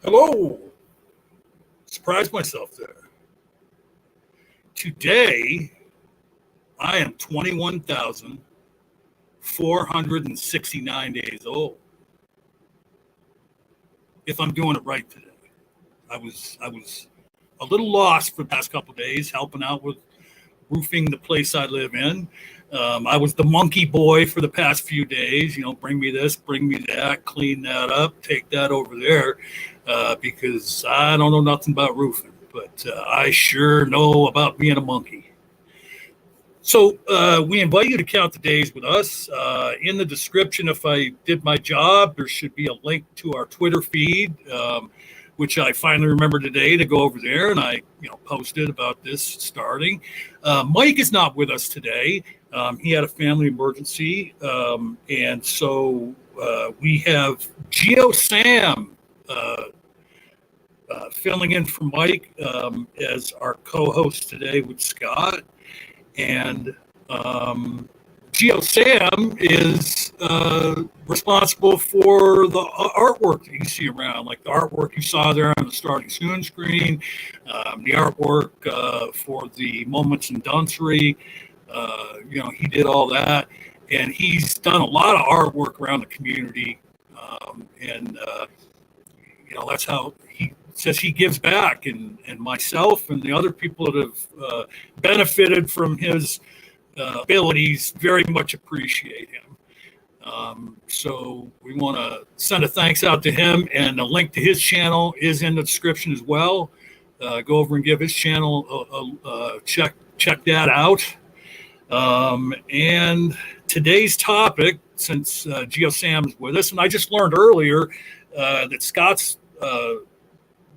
Hello. Surprised myself there. Today, I am 21,469 days old. If I'm doing it right today. I was a little lost for the past couple of days helping out with roofing the place I live in. I was the monkey boy for the past few days. Bring me this, bring me that, clean that up, take that over there, because I don't know nothing about roofing, but I sure know about being a monkey. So we invite you to count the days with us. In the description, if I did my job, there should be a link to our Twitter feed, which I finally remembered today to go over there, and I posted about this starting. Mike is not with us today. He had a family emergency, and so we have Geo Sam filling in for Mike as our co-host today with Scott. And Geo Sam is responsible for the artwork that you see around, like the artwork you saw there on the starting soon screen, the artwork for the Moments in Dunsery. He did all that, and he's done a lot of artwork around the community, and that's how he says he gives back, and myself and the other people that have benefited from his abilities very much appreciate him. So we want to send a thanks out to him, and a link to his channel is in the description as well. Go over and give his channel a check that out. And today's topic, since Geo Sam is with us, and I just learned earlier that Scott's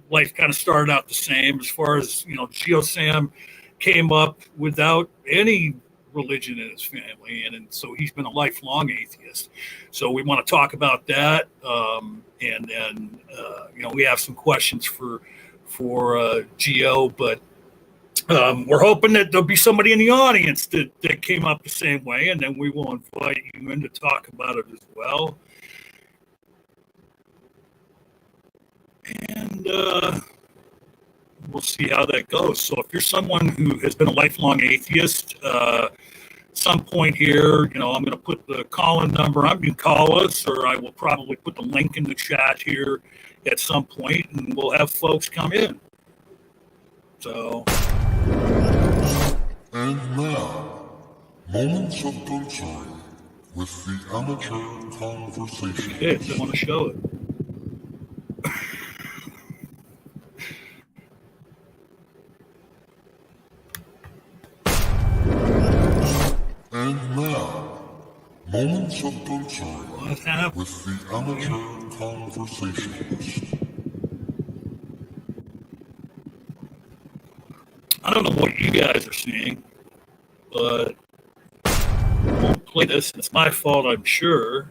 life kind of started out the same as far as, Geo Sam came up without any religion in his family, and so he's been a lifelong atheist. So we want to talk about that, and then we have some questions for Geo, but we're hoping that there'll be somebody in the audience that came up the same way, and then we will invite you in to talk about it as well. And we'll see how that goes. So if you're someone who has been a lifelong atheist, some point here, I'm going to put the call-in number up. You can call us, or I will probably put the link in the chat here at some point, and we'll have folks come in. So. And now, Moments of Dunsery with the Amateur Conversation. Okay, so I want to show it. And now, Moments of Dunsery with the Amateur Conversationalist. I don't know what you guys are seeing, but I won't play this. It's my fault, I'm sure.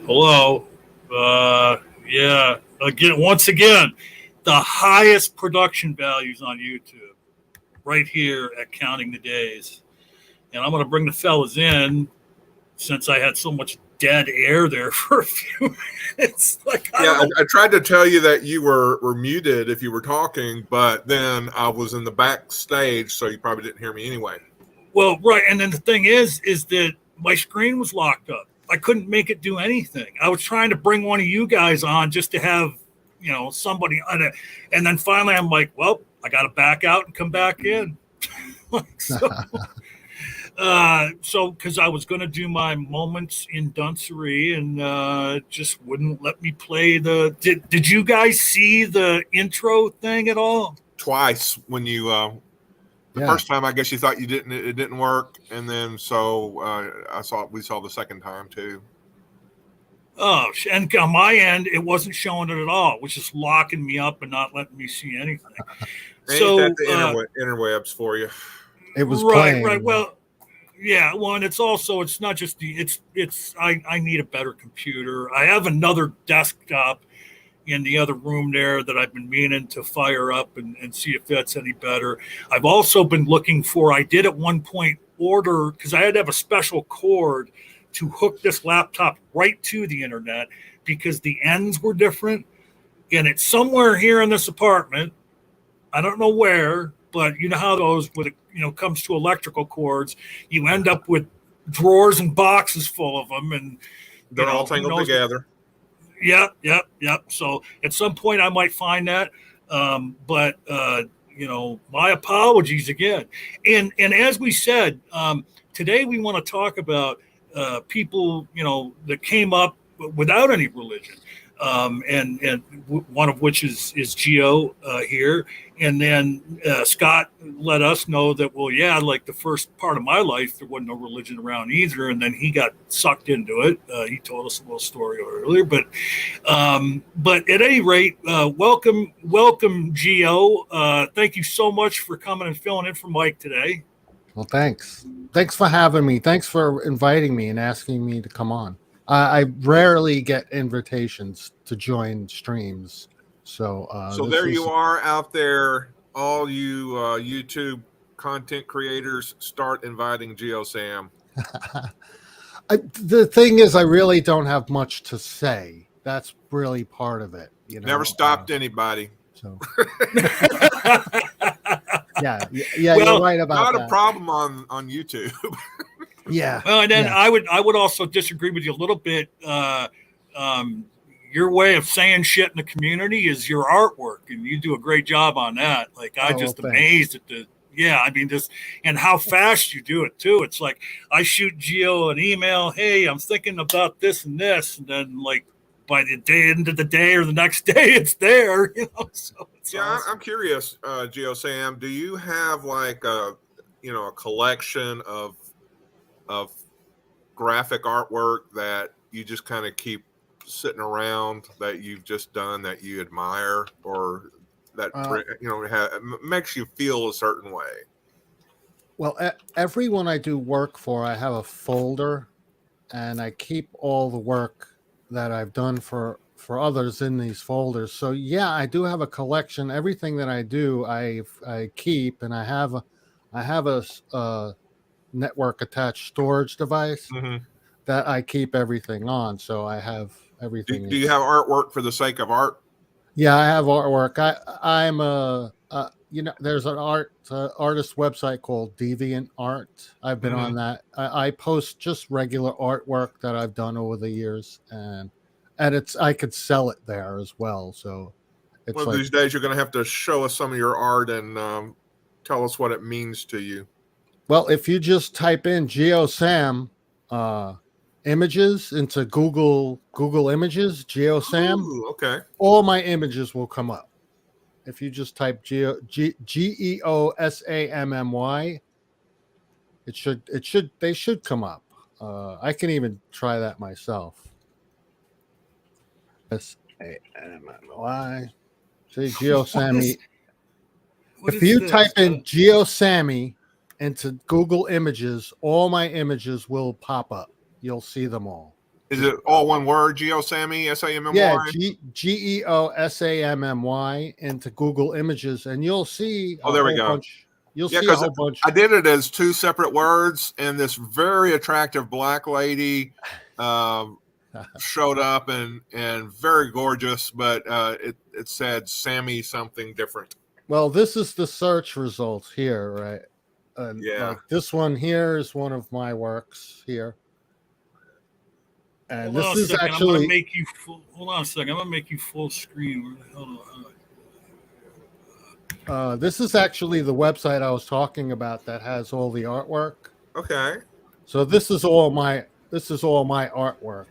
Hello. Yeah, once again, the highest production values on YouTube, right here at Counting the Days. And I'm going to bring the fellas in since I had so much dead air there for a few minutes. I tried to tell you that you were muted if you were talking, but then I was in the backstage, so you probably didn't hear me anyway. Well, right. And then the thing is that my screen was locked up. I couldn't make it do anything. I was trying to bring one of you guys on just to have, somebody on it. And then finally I'm like, well, I got to back out and come back in. So because I was going to do my moments in duncery and just wouldn't let me play did you guys see the intro thing at all? Twice when you the first time I guess you thought it didn't work, and then we saw the second time too. Oh, and on my end it wasn't showing it at all. It was just locking me up and not letting me see anything. So that the interwebs for you. It was right playing. Well, yeah, well, and it's not just I need a better computer. I have another desktop in the other room there that I've been meaning to fire up and see if that's any better. I've also been looking I did at one point order, because I had to have a special cord to hook this laptop right to the internet because the ends were different. And it's somewhere here in this apartment. I don't know where, but you know how those with comes to electrical cords, you end up with drawers and boxes full of them, and they're all tangled together. Yep. So at some point I might find that, but my apologies again. And as we said, today we want to talk about people that came up without any religion. And one of which is Geo here. And then Scott let us know that, like the first part of my life, there wasn't no religion around either. And then he got sucked into it. He told us a little story earlier. But at any rate, welcome, Geo. Thank you so much for coming and filling in for Mike today. Well, thanks. Thanks for having me. Thanks for inviting me and asking me to come on. I rarely get invitations to join streams. So there you are out there, all you YouTube content creators, start inviting Geo Sam. The thing is, I really don't have much to say. That's really part of it. Never stopped anybody. So yeah, well, you're right about that. Not a problem on YouTube. Yeah. Well, and then I would also disagree with you a little bit. Your way of saying shit in the community is your artwork, and you do a great job on that. Like amazed at and how fast you do it too. It's like I shoot Geo an email, hey, I'm thinking about this and this, and then like by the end of the day or the next day, it's there. So it's awesome. I'm curious, Geo Sam, do you have like a collection of graphic artwork that you just kind of keep sitting around that you've just done that you admire, or that makes you feel a certain way? Well, everyone I do work for, I have a folder, and I keep all the work that I've done for others in these folders. So yeah, I do have a collection. Everything that I do, I keep, and I have a network attached storage device that I keep everything on. So I have everything. Do you have artwork for the sake of art? Yeah, I have artwork. I'm there's an artist website called Deviant Art. I've been on that. I post just regular artwork that I've done over the years, and I could sell it there as well. So it's these days you're going to have to show us some of your art and tell us what it means to you. Well, if you just type in Geo Sam images into Google Images, Geo Sam, okay, all my images will come up. If you just type GeoSammy, they should come up. I can even try that myself. SAMMY. See, Geo Sammy. If you type in Geo Sammy into Google Images, all my images will pop up. You'll see them all. Is it all one word? Geo Sammy, Sammy? Yeah, GeoSammy into Google Images, and you'll see Oh, a there we whole go. bunch. You'll Yeah, see a because whole bunch. I did it as two separate words, and this very attractive black lady showed up and very gorgeous, but it said Sammy something different. Well, this is the search results here, right? And Yeah. like this one here is one of my works here. And Hold on this a is second. actually I'm gonna make you full. Hold on a second. I'm gonna make you full screen. Where the hell do I- this is actually the website I was talking about that has all the artwork. Okay. So this is all my artwork.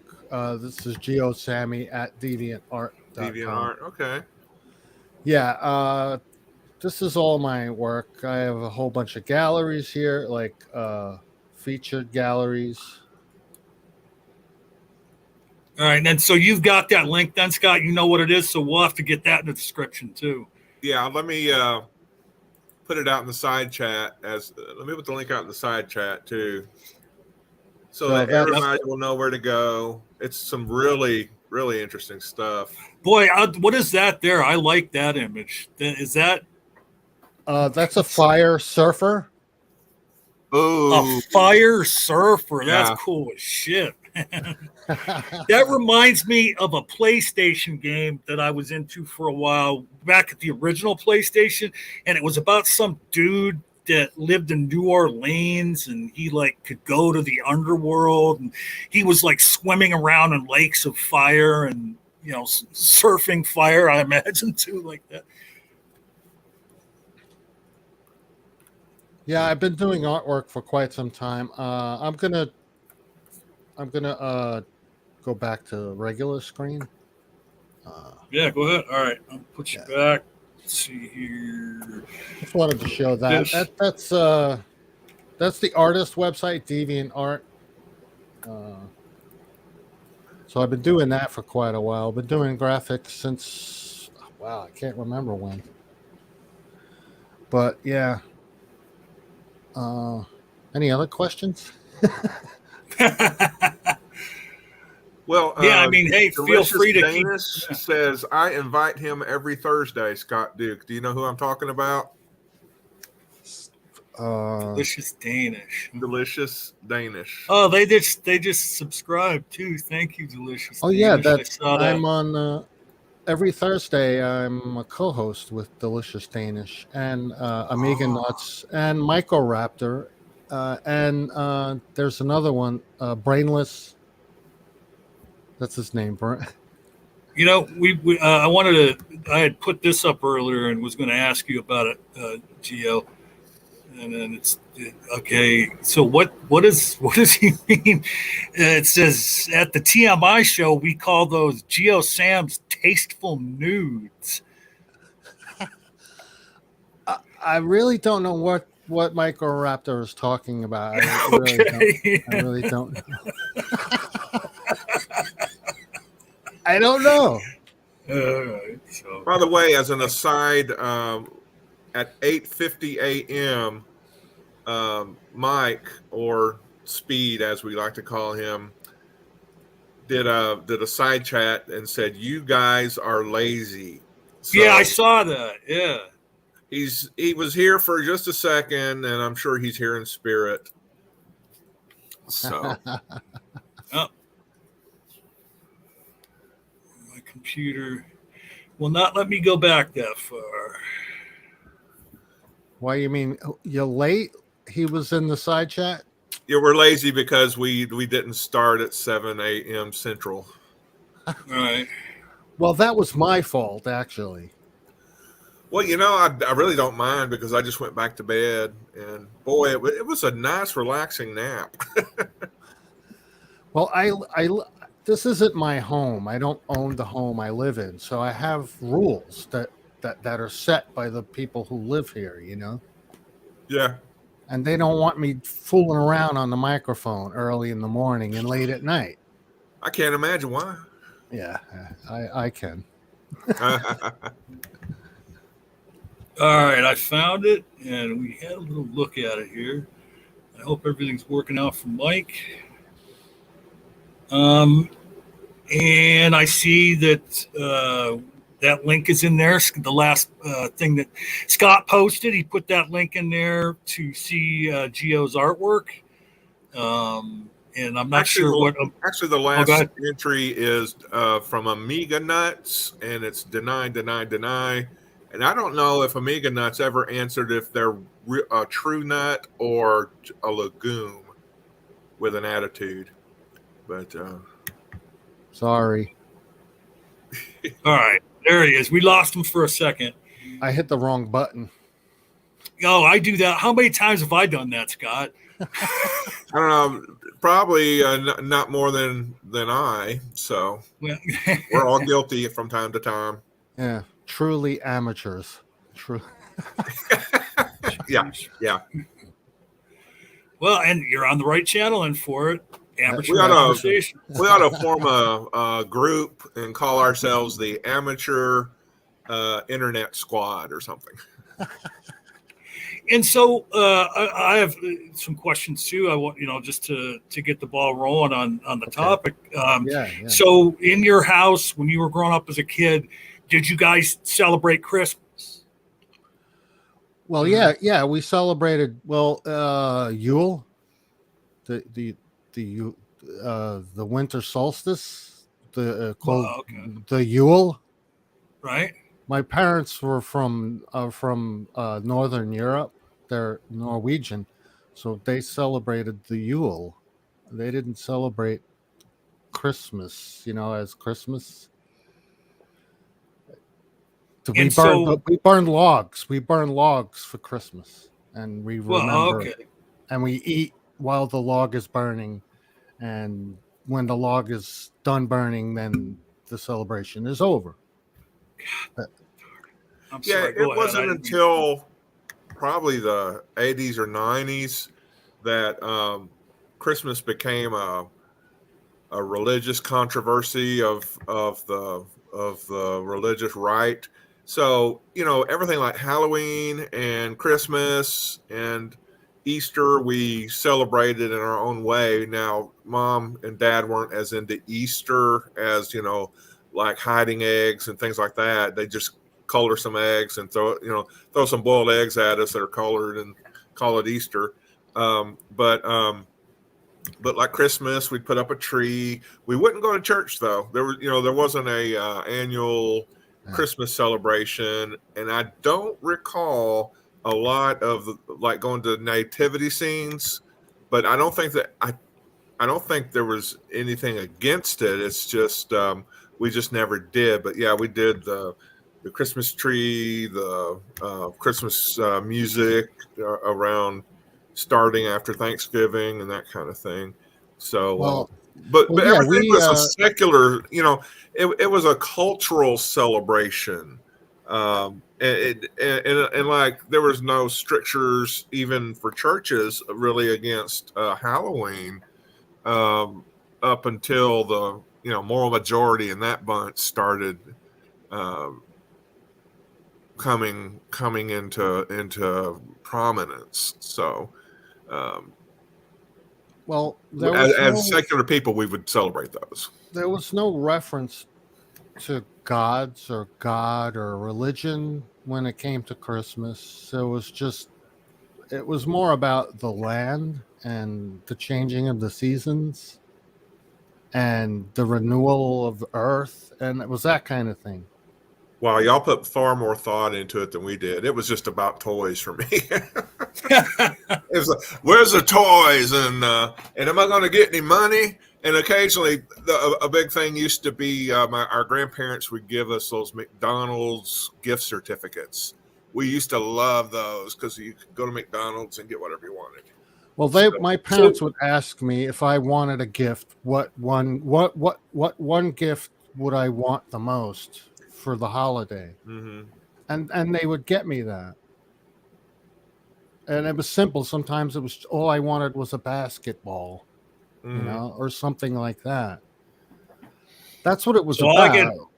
This is Geo Sammy at DeviantArt.com. DeviantArt. Okay. Yeah, this is all my work. I have a whole bunch of galleries here, like featured galleries. All right, and then so you've got that link, then Scott. You know what it is, so we'll have to get that in the description too. Yeah. Let me put it out in the side chat. Let me put the link out in the side chat too, so that everybody will know where to go. It's some really, really interesting stuff. Boy, what is that there? I like that image. Is that That's a fire surfer. Oh, a fire surfer? That's Yeah. cool as shit. That reminds me of a PlayStation game that I was into for a while back at the original PlayStation, and it was about some dude that lived in New Orleans, and he like could go to the underworld, and he was like swimming around in lakes of fire and surfing fire. I imagine too, like that. Yeah, I've been doing artwork for quite some time. I'm gonna go back to regular screen. Yeah, go ahead. All right, I'll put you back. Let's see here. Just wanted to show that. That's the artist website, DeviantArt. So I've been doing that for quite a while. Been doing graphics since I can't remember when. But yeah. Any other questions? Well, yeah, I mean, hey, feel free to keep. Says I invite him every Thursday. Scott Duke, do you know who I'm talking about? Delicious Danish. Delicious Danish. Oh, they just subscribed too. Thank you, Delicious. Oh Danish. yeah, I'm on every Thursday. I'm a co-host with Delicious Danish and Amiga Nuts and Microraptor, and there's another one, Brainless. That's his name, we I had put this up earlier and was going to ask you about it, Geo. And then it's okay. So what does he mean? It says at the TMI show we call those Geo Sam's tasteful nudes. I really don't know what Microraptor is talking about. I really don't know. I don't know. So. By the way, as an aside, at 8:50 a.m., Mike, or Speed as we like to call him, did a side chat and said, "You guys are lazy." So yeah, I saw that. Yeah, he was here for just a second, and I'm sure he's here in spirit. So, oh. My computer will not let me go back that far. Why, you mean you're late? He was in the side chat? Yeah, we're lazy because we didn't start at 7 a.m. Central. All right. Well, that was my fault, actually. Well, I really don't mind because I just went back to bed, and boy, it was a nice, relaxing nap. Well, this isn't my home. I don't own the home I live in, so I have rules that are set by the people who live here, Yeah. And they don't want me fooling around on the microphone early in the morning and late at night. I can't imagine why. Yeah, I can. All right, I found it, and we had a little look at it here. I hope everything's working out for Mike. And I see that that link is in there. The last thing that Scott posted, he put that link in there to see Geo's artwork. And I'm not sure what. Actually, the last entry is from Amiga Nuts, and it's deny. And I don't know if Amiga Nuts ever answered if they're a true nut or a legume with an attitude. But sorry. All right, there he is. We lost him for a second. I hit the wrong button. Oh, I do that. How many times have I done that, Scott? I don't know. Probably not more than I. So we're all guilty from time to time. Yeah, truly amateurs. True. Yeah. Well, and you're on the right channel, and for it, amateur we conversation. We ought to form a group and call ourselves the Amateur Internet Squad or something. And so I have some questions too. I want just to get the ball rolling on the topic. Yeah. So in your house, when you were growing up as a kid, did you guys celebrate Christmas? Well, yeah, we celebrated Yule, the winter solstice, the Yule. Right. My parents were from Northern Europe. They're Norwegian, so they celebrated the Yule. They didn't celebrate Christmas, as Christmas. We burned logs. We burned logs for Christmas, and we remember. And we eat while the log is burning, and when the log is done burning, then the celebration is over. It wasn't until probably the 80s or 90s that Christmas became a religious controversy of the religious right. So everything like Halloween and Christmas and Easter we celebrated in our own way. Now, Mom and Dad weren't as into Easter as like hiding eggs and things like that. They just color some eggs and throw some boiled eggs at us that are colored and call it Easter. But like Christmas, we'd put up a tree. We wouldn't go to church though. There wasn't a annual Christmas celebration, and I don't recall a lot of like going to nativity scenes. But I don't think there was anything against it. It's just we just never did. But yeah, we did the Christmas tree, the Christmas music around starting after Thanksgiving and that kind of thing. So, but everything was a secular, it was a cultural celebration. And like there was no strictures even for churches really against Halloween up until the moral majority in that bunch started coming into prominence. So as secular people we would celebrate those. There was no reference to gods or God or religion when it came to Christmas. It was more about the land and the changing of the seasons and the renewal of the earth, and it was that kind of thing. Wow, y'all put far more thought into it than we did. It was just about toys for me. It was like, where's the toys? And am I going to get any money? And occasionally, a big thing used to be our grandparents would give us those McDonald's gift certificates. We used to love those because you could go to McDonald's and get whatever you wanted. Well, my parents would ask me if I wanted a gift, what one gift would I want the most for the holiday? Mm-hmm. And they would get me that. And it was simple. Sometimes it was all I wanted was a basketball, or something like that. That's what it was about.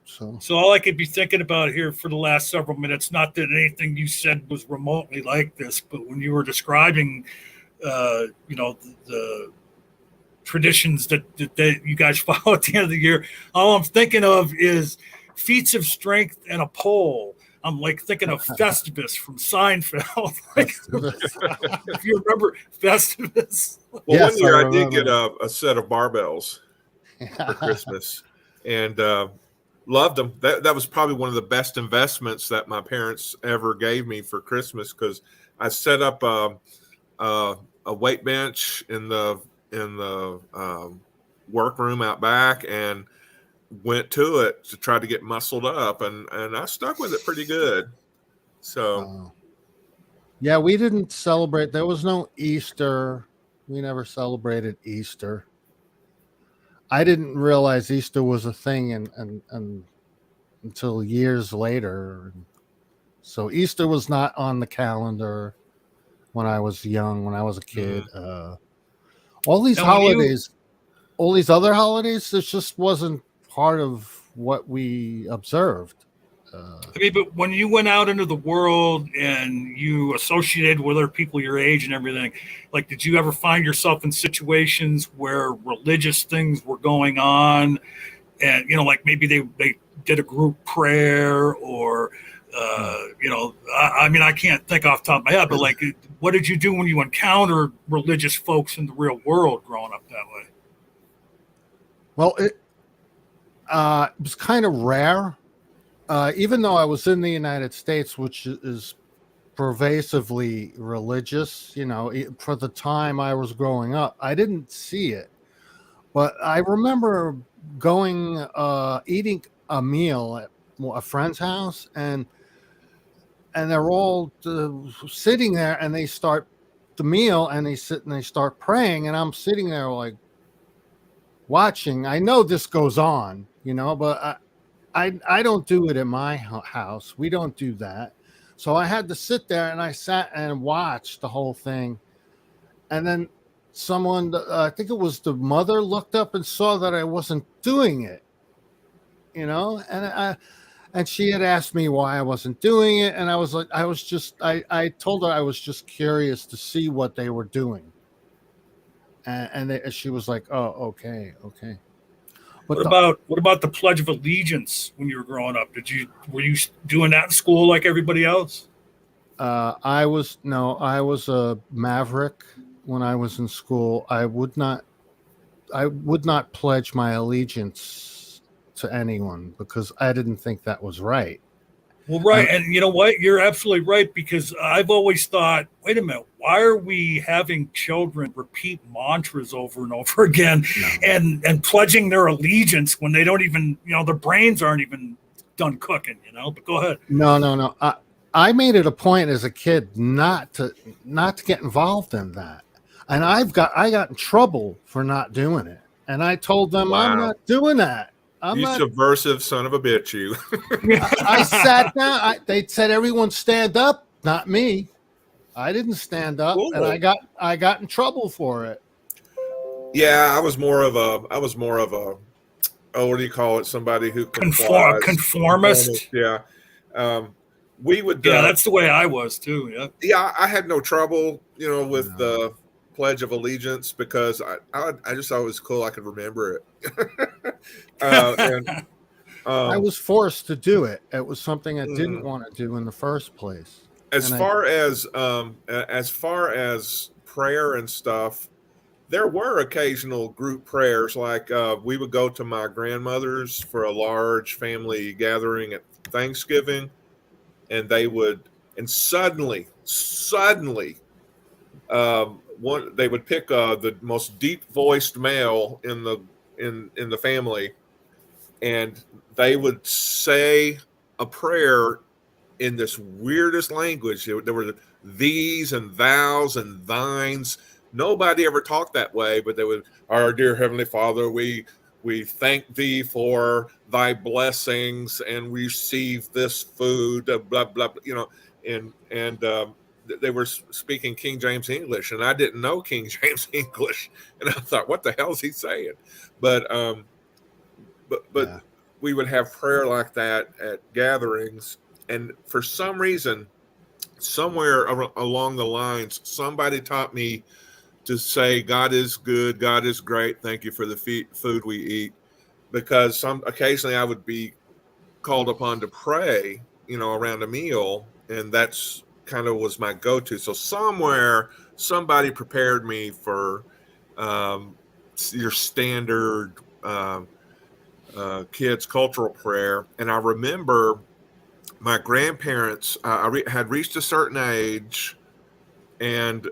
So all I could be thinking about here for the last several minutes, not that anything you said was remotely like this, but when you were describing, the traditions that you guys follow at the end of the year. All I'm thinking of is feats of strength and a pole. I'm like thinking of Festivus from Seinfeld. Like, if you remember Festivus. Well, Yes, one year I I did get remember. a set of barbells for Christmas, and loved them. That was probably one of the best investments that my parents ever gave me for Christmas, because I set up a weight bench in the workroom out back and went to it to try to get muscled up, and I stuck with it pretty good. So Yeah, we didn't celebrate. There was no Easter. We never celebrated Easter. I didn't realize Easter was a thing and until years later. So Easter was not on the calendar when I was young, when I was a kid. All these Now, when you- holidays, all these other holidays, it just wasn't part of what we observed. I mean, but when you went out into the world and you associated with other people your age and everything, like, did you ever find yourself in situations where religious things were going on, and like maybe they did a group prayer, or I mean, I can't think off the top of my head, but like, what did you do when you encountered religious folks in the real world growing up that way? Well, it was kind of rare. Even though I was in the United States, which is pervasively religious, for the time I was growing up, I didn't see it. But I remember going, eating a meal at a friend's house, and they're all sitting there, and they start the meal, and they sit and they start praying, and I'm sitting there like watching. I know this goes on, but I don't do it in my house. We don't do that. So I had to sit there, and I sat and watched the whole thing. And then someone, I think it was the mother, looked up and saw that I wasn't doing it, and she had asked me why I wasn't doing it. And I was like, I told her I was just curious to see what they were doing. And she was like, oh, okay. But What about the Pledge of Allegiance when you were growing up? Were you doing that in school like everybody else? I was a maverick when I was in school. I would not pledge my allegiance to anyone because I didn't think that was right. Well, right. And you know what? You're absolutely right, because I've always thought, wait a minute, why are we having children repeat mantras over and over again and pledging their allegiance when they don't even, their brains aren't even done cooking, but go ahead. No. I made it a point as a kid not to get involved in that. And I got in trouble for not doing it. And I told them, Wow. I'm not doing that. Subversive son of a bitch, you. I sat down. They said everyone stand up, not me. I didn't stand up, Cool. and I got in trouble for it. Yeah, I was more of a what do you call it? Somebody who complies. Conformist. Yeah. We would. Yeah, that's the way I was too. Yeah. Yeah, I had no trouble, with the Pledge of Allegiance, because I just thought it was cool. I could remember it. I was forced to do it. It was something I didn't want to do in the first place. As far as prayer and stuff, there were occasional group prayers. Like we would go to my grandmother's for a large family gathering at Thanksgiving, and they would, and suddenly, they would pick the most deep-voiced male in the family, and they would say a prayer in this weirdest language. There were these and thous and thines. Nobody ever talked that way, but they would, our dear Heavenly Father, we thank thee for thy blessings and receive this food, blah, blah, blah, and they were speaking King James English, and I didn't know King James English. And I thought, what the hell is he saying? But yeah. We would have prayer like that at gatherings. And for some reason, somewhere along the lines, somebody taught me to say God is good, God is great, thank you for the food we eat, because occasionally I would be called upon to pray, around a meal, and that's kind of was my go-to. So somewhere somebody prepared me for your standard kids cultural prayer. And I remember my grandparents had reached a certain age and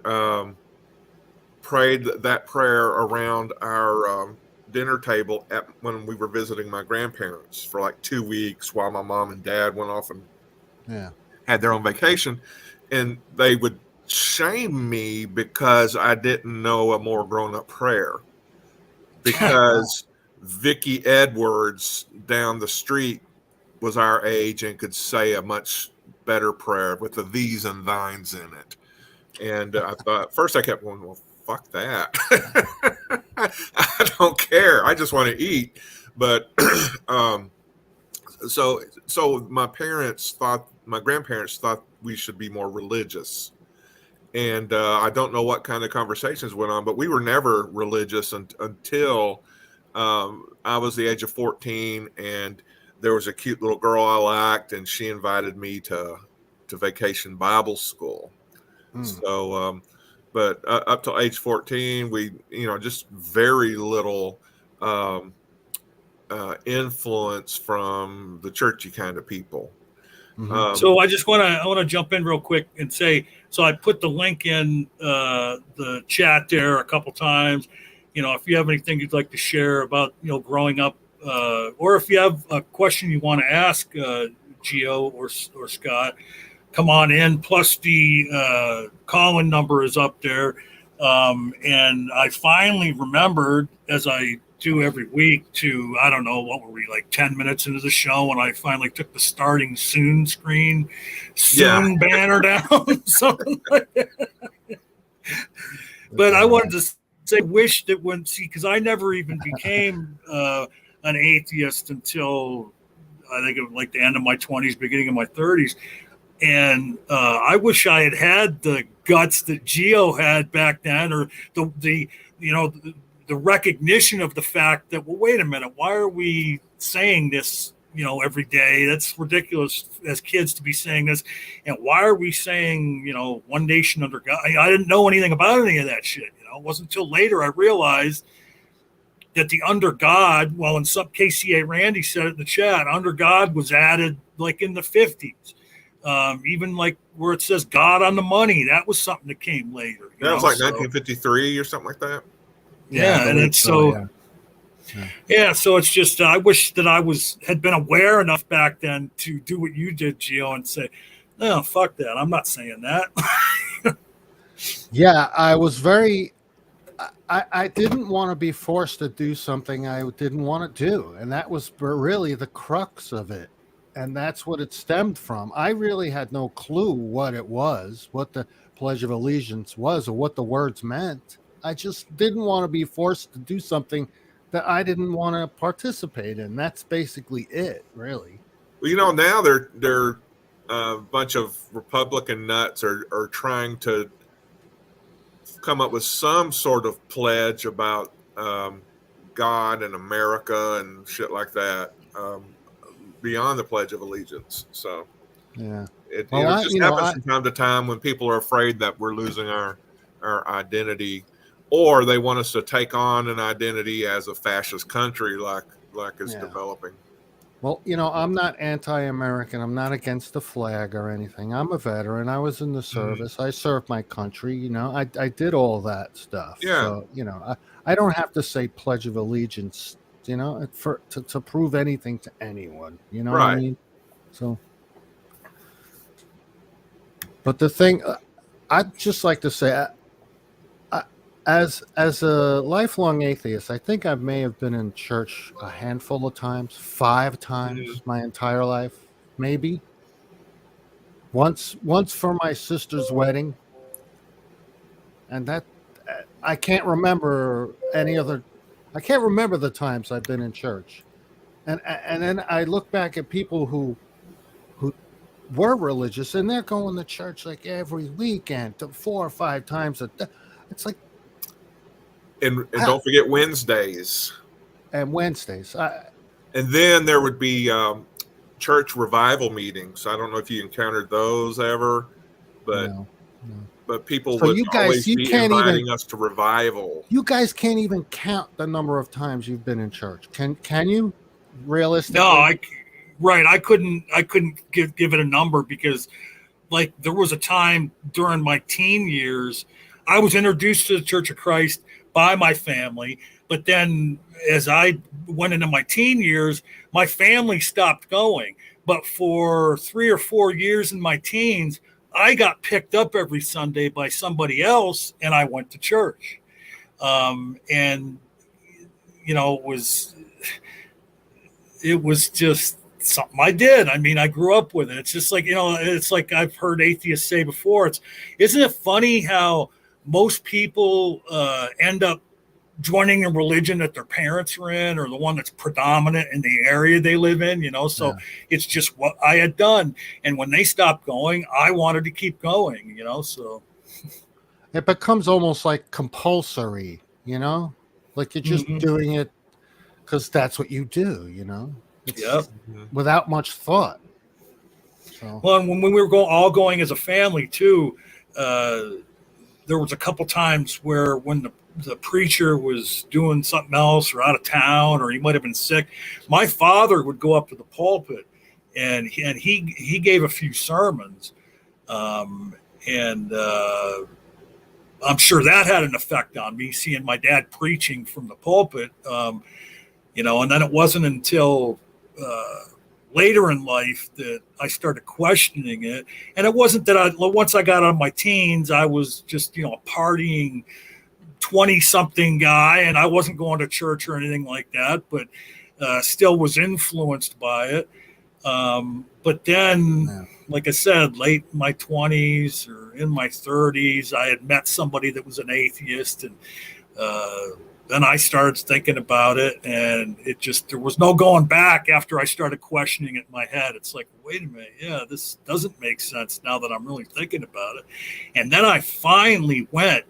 prayed that prayer around our dinner table when we were visiting my grandparents for like 2 weeks while my mom and dad went off and had their own vacation. And they would shame me because I didn't know a more grown-up prayer, because Vicky Edwards down the street was our age and could say a much better prayer with the these and thines in it. And I thought, first I kept going, well, fuck that. I don't care. I just want to eat. But so my grandparents thought we should be more religious. And I don't know what kind of conversations went on, but we were never religious until I was the age of 14, and there was a cute little girl I liked, and she invited me to Vacation Bible School. So, but up till age 14, we, just very little influence from the churchy kind of people. So I want to jump in real quick and say, so I put the link in the chat there a couple times. If you have anything you'd like to share about, growing up, or if you have a question you want to ask Geo or Scott, come on in. Plus the call-in number is up there. And I finally remembered, as I do every week, to, I don't know, what were we, like 10 minutes into the show, when I finally took the starting soon screen, banner down, something like that. But I wanted to say, wish that because I never even became an atheist until I think it was like the end of my 20s, beginning of my 30s. And I wish I had the guts that Geo had back then, or the recognition of the fact that, well, wait a minute, why are we saying this, every day? That's ridiculous as kids to be saying this. And why are we saying, one nation under God? I didn't know anything about any of that shit. It wasn't until later I realized that the under God, well, in some KCA Randy said it in the chat, under God was added like in the 50s. Even like where it says God on the money, that was something that came later. That was like 1953 or something like that. Yeah, and it's so it's just I wish that I had been aware enough back then to do what you did, Geo, and say, no, fuck that. I'm not saying that. Yeah, I was very. I didn't want to be forced to do something I didn't want to do, and that was really the crux of it. And that's what it stemmed from. I really had no clue what it was, what the Pledge of Allegiance was, or what the words meant. I just didn't want to be forced to do something that I didn't want to participate in. That's basically it, really. Well, now they're a bunch of Republican nuts are trying to come up with some sort of pledge about God and America and shit like that. Beyond the Pledge of Allegiance. So it just happens from time to time when people are afraid that we're losing our identity, or they want us to take on an identity as a fascist country like is developing. Well, I'm not anti-American. I'm not against the flag or anything. I'm a veteran. I was in the service. I served my country. I did all that stuff. Yeah. So, I don't have to say Pledge of Allegiance, to prove anything to anyone. You know what I mean? So, but the thing, I'd just like to say, as a lifelong atheist, I think I may have been in church a handful of times, 5 times my entire life, maybe. Once for my sister's wedding, and that I can't remember any other. I can't remember the times I've been in church, and then I look back at people who were religious, and they're going to church like every weekend, 4 or 5 times a day. It's like, and don't forget Wednesdays. And Wednesdays. And then there would be church revival meetings. I don't know if you encountered those ever, but No. but people So would you guys, always you be can't inviting even. us to revival. You guys can't even count the number of times you've been in church. Can you? Realistically? No, right. I couldn't give it a number because like there was a time during my teen years, I was introduced to the Church of Christ by my family. But then as I went into my teen years, my family stopped going. But for 3 or 4 years in my teens, I got picked up every Sunday by somebody else and I went to church. And, it was just something I did. I mean, I grew up with it. It's just like, it's like I've heard atheists say before. Isn't it funny how most people end up joining a religion that their parents are in or the one that's predominant in the area they live in, so Yeah. It's just what I had done. And when they stopped going, I wanted to keep going, so. It becomes almost like compulsory, like you're just doing it because that's what you do, It's Yep. without much thought. So. Well, and when we were all going as a family too, there was a couple times where when the preacher was doing something else or out of town or he might have been sick, my father would go up to the pulpit and he gave a few sermons, and I'm sure that had an effect on me, seeing my dad preaching from the pulpit, and then it wasn't until later in life that I started questioning it. And it wasn't that once I got out of my teens, I was just, a partying 20-something guy, and I wasn't going to church or anything like that, but still was influenced by it. But then, like I said, late in my 20s or in my 30s, I had met somebody that was an atheist, and then I started thinking about it, and there was no going back after I started questioning it in my head. It's like, wait a minute, yeah, this doesn't make sense now that I'm really thinking about it. And then I finally went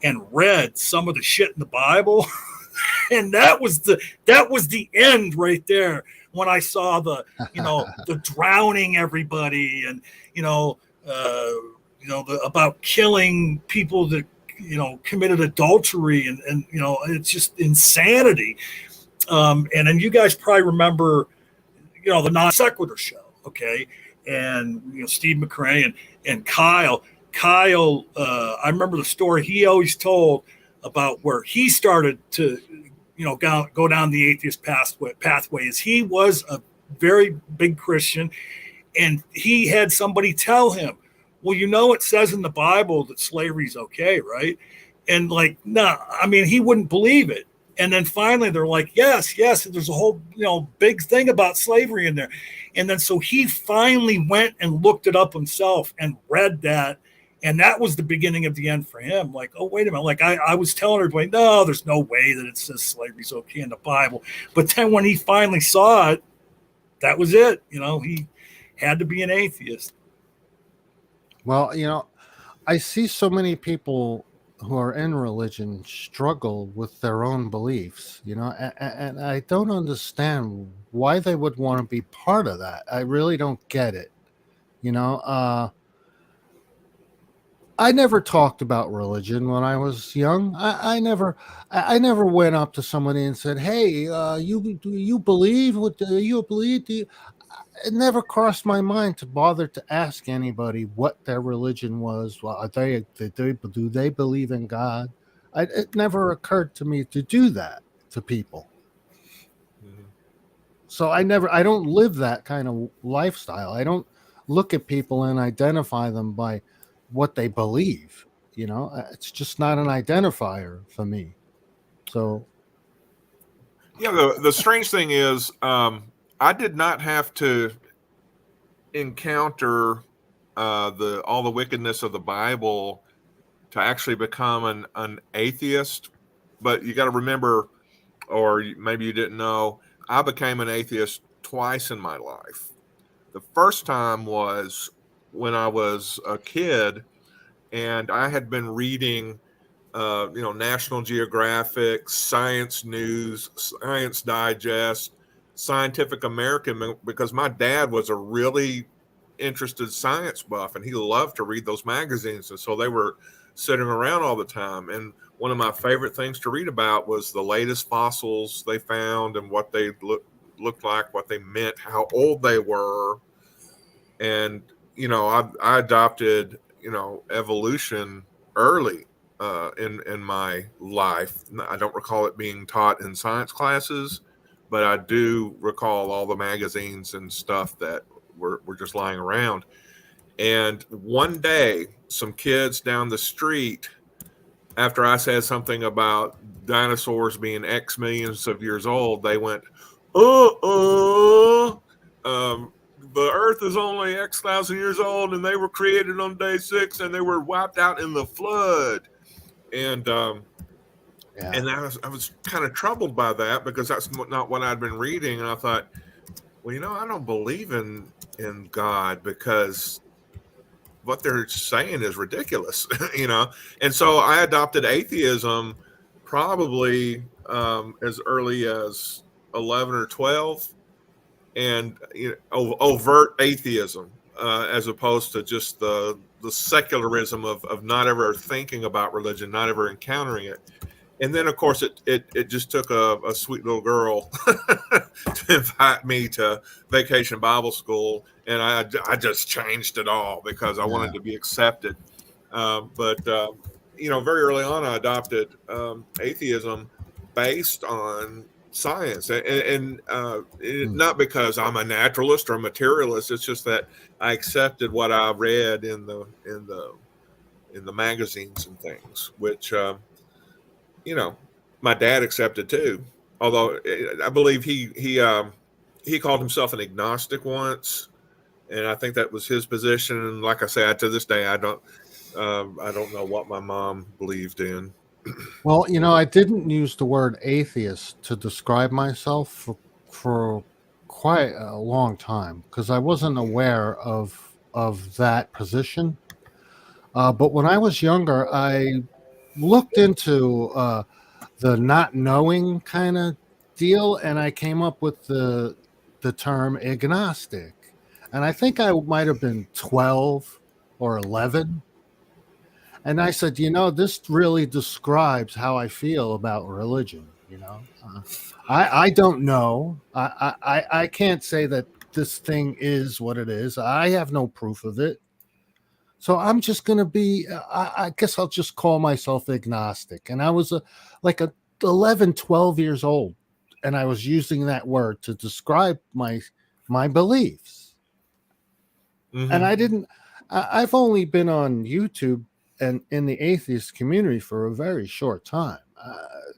and read some of the shit in the Bible, and that was the end right there when I saw the drowning everybody, and about killing people that committed adultery, and it's just insanity. And then you guys probably remember the Non Sequitur show, okay? And Steve McRae and Kyle, I remember the story he always told about where he started to go down the atheist pathway. Is he was a very big Christian, and he had somebody tell him, well, it says in the Bible that slavery's okay, right? And he wouldn't believe it. And then finally they're like, yes, there's a whole, big thing about slavery in there. And then so he finally went and looked it up himself and read that. And that was the beginning of the end for him. Like, oh, wait a minute. Like I was telling everybody, no, there's no way that it says slavery's okay in the Bible. But then when he finally saw it, that was it. He had to be an atheist. Well, I see so many people who are in religion struggle with their own beliefs, and I don't understand why they would want to be part of that. I really don't get it. I never talked about religion when I was young. I never went up to somebody and said, "Hey, do you believe? What do you believe? It never crossed my mind to bother to ask anybody what their religion was. Well, do they believe in God? It never occurred to me to do that to people. Mm-hmm. So I don't live that kind of lifestyle. I don't look at people and identify them by what they believe. It's just not an identifier for me. So, yeah, the strange thing is, I did not have to encounter all the wickedness of the Bible to actually become an atheist. But you got to remember, or maybe you didn't know, I became an atheist twice in my life. The first time was when I was a kid, and I had been reading National Geographic, Science News, Science Digest, Scientific American, because my dad was a really interested science buff and he loved to read those magazines. And so they were sitting around all the time. And one of my favorite things to read about was the latest fossils they found and what they looked like, what they meant, how old they were. And, I adopted, evolution early in my life. I don't recall it being taught in science classes, but I do recall all the magazines and stuff that were just lying around. And one day, some kids down the street, after I said something about dinosaurs being X millions of years old, they went, the earth is only X thousand years old and they were created on day 6 and they were wiped out in the flood. And and I was kind of troubled by that because that's not what I'd been reading. And I thought, well, I don't believe in God because what they're saying is ridiculous, And so I adopted atheism probably as early as 11 or 12, and overt atheism as opposed to just the secularism of not ever thinking about religion, not ever encountering it. And then, of course, it just took a sweet little girl to invite me to Vacation Bible School, and I just changed it all because I wanted to be accepted. But very early on, I adopted atheism based on science, and not because I'm a naturalist or a materialist. It's just that I accepted what I read in the magazines and things, which my dad accepted too. Although I believe he called himself an agnostic once, and I think that was his position. And like I said, to this day, I don't know what my mom believed in. Well, I didn't use the word atheist to describe myself for quite a long time because I wasn't aware of that position. But when I was younger, I looked into the not knowing kind of deal, and I came up with the term agnostic. And I think I might have been 12 or 11. And I said, this really describes how I feel about religion. I don't know. I can't say that this thing is what it is. I have no proof of it. So I'm just going to be, I guess I'll just call myself agnostic. And I was like 11, 12 years old. And I was using that word to describe my beliefs. Mm-hmm. And I've only been on YouTube and in the atheist community for a very short time.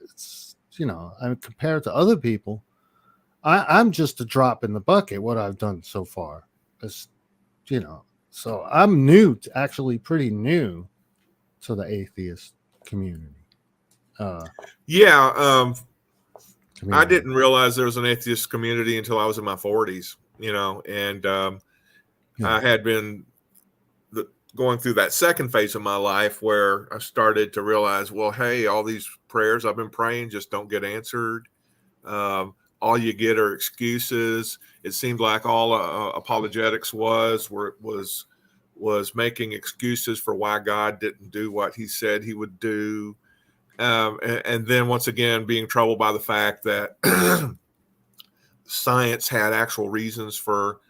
It's, compared to other people, I'm just a drop in the bucket, what I've done so far. It's, so I'm actually pretty new to the atheist community. I didn't realize there was an atheist community until I was in my 40s, and I had been going through that second phase of my life where I started to realize, well, hey, all these prayers I've been praying just don't get answered. All you get are excuses. It seemed like all apologetics was making excuses for why God didn't do what he said he would do. And then once again, being troubled by the fact that science had actual reasons for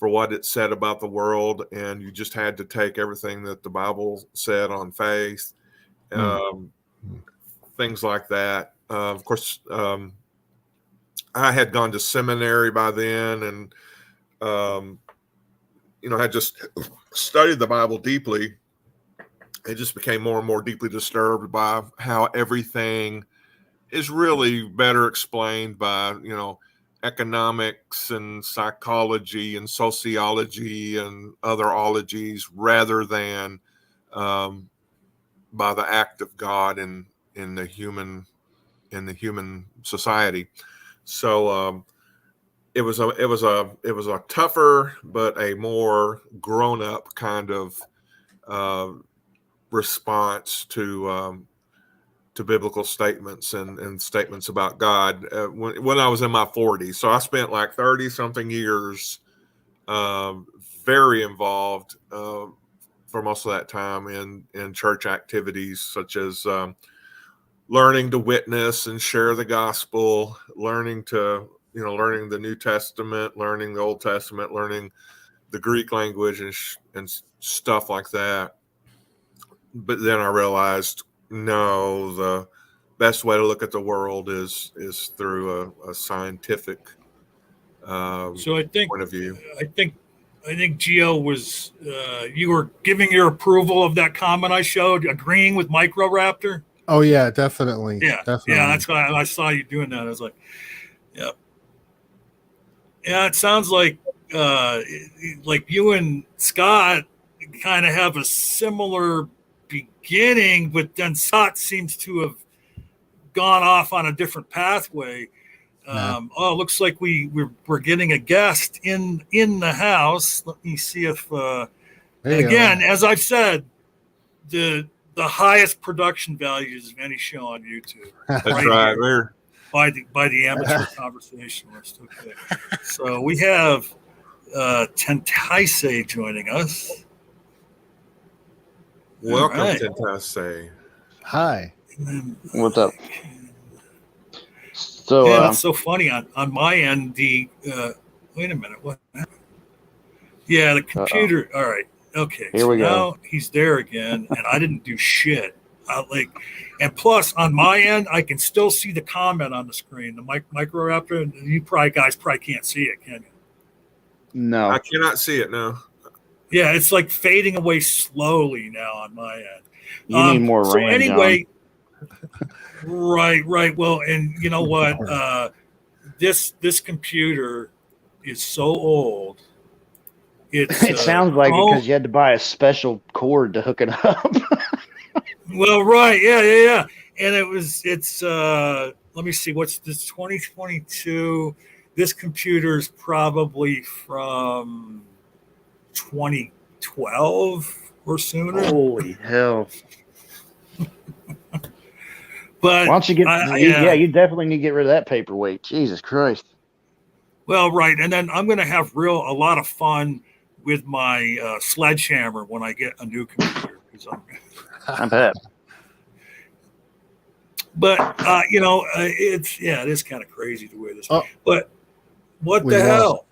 what it said about the world, and you just had to take everything that the Bible said on faith, things like that. Of course, I had gone to seminary by then, and had just studied the Bible deeply. It just became more and more deeply disturbed by how everything is really better explained by economics and psychology and sociology and other ologies rather than by the act of God in the human society. So it was a tougher but a more grown up kind of response to to biblical statements and statements about God when I was in my 40s. So I spent like 30 something years very involved for most of that time in church activities such as learning to witness and share the gospel, learning the New Testament, learning the Old Testament, learning the Greek language and stuff like that. But then I realized, no, the best way to look at the world is through a scientific So I think point of view. I think Geo was you were giving your approval of that comment I showed, agreeing with Microraptor. Oh yeah, definitely. Yeah, Definitely. yeah, that's why I saw you doing that. I was like, yeah, yeah. It sounds like you and Scott kind of have a similar beginning, but then Scott seems to have gone off on a different pathway. Oh, looks like we're getting a guest in the house. Let me see if again, as I've said, the highest production values of any show on YouTube. That's right. Here, by the amateur conversationalist. Okay, so we have Tentaise joining us. Welcome, right. Tentaise. Hi. What's up? So yeah, it's so funny on my end. The wait a minute, what happened? Yeah, the computer. All right, okay. Here we go. Now he's there again, and I didn't do shit. And plus on my end, I can still see the comment on the screen. The Microraptor. You guys can't see it, can you? No, I cannot see it now. Yeah, it's like fading away slowly now on my end. you need more So RAM, anyway. Right. Well, and you know what? This computer is so old. It sounds like it because you had to buy a special cord to hook it up. Well, right, yeah. And it's let me see, what's this 2022? This computer's probably from 2012 or sooner. Holy hell. But why don't you get? You definitely need to get rid of that paperweight. Jesus Christ. Well, right, and then I'm going to have a lot of fun with my sledgehammer when I get a new computer. I bet. But it is kind of crazy the way this. But what the hell?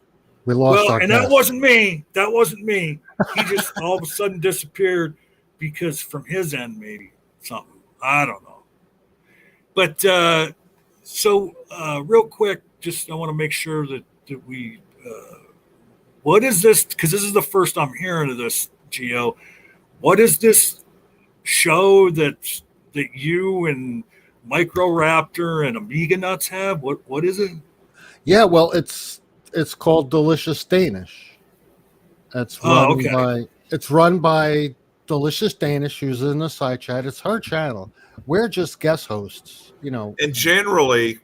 We lost our and guest. that wasn't me. That wasn't me. He just all of a sudden disappeared because from his end, maybe something. I don't know. But real quick, just I want to make sure that we. What is this? Because this is the first I'm hearing of this, Geo. What is this show that you and Microraptor and Amiga Nuts have? What is it? Yeah, well, it's called Delicious Danish. It's run by Delicious Danish, who's in the side chat. It's her channel. We're just guest hosts, And generally,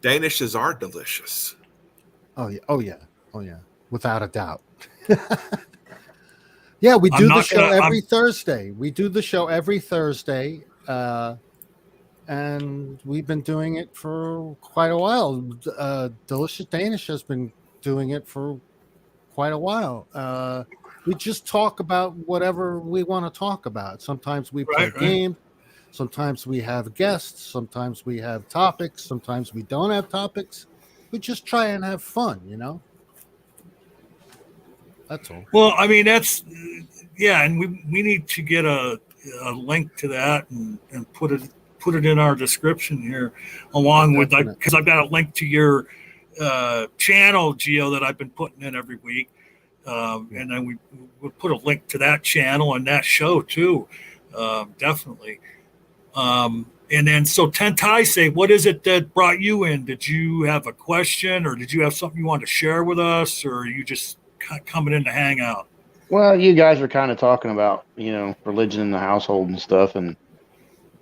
Danishes are delicious. Oh yeah, without a doubt. Yeah, we do the show every Thursday. We do the show every Thursday, and we've been doing it for quite a while. Delicious Danish has been doing it for quite a while. We just talk about whatever we want to talk about. Sometimes we play games. Sometimes we have guests. Sometimes we have topics. Sometimes we don't have topics. We just try and have fun, That's all. Well, I mean, and we need to get a link to that and put it in our description here, along with because I've got a link to your channel, Geo, that I've been putting in every week, and then we'll put a link to that channel and that show too, definitely. And then, so Tentaise, what is it that brought you in? Did you have a question, or did you have something you wanted to share with us, or are you just coming in to hang out? Well, you guys were kind of talking about, religion in the household and stuff,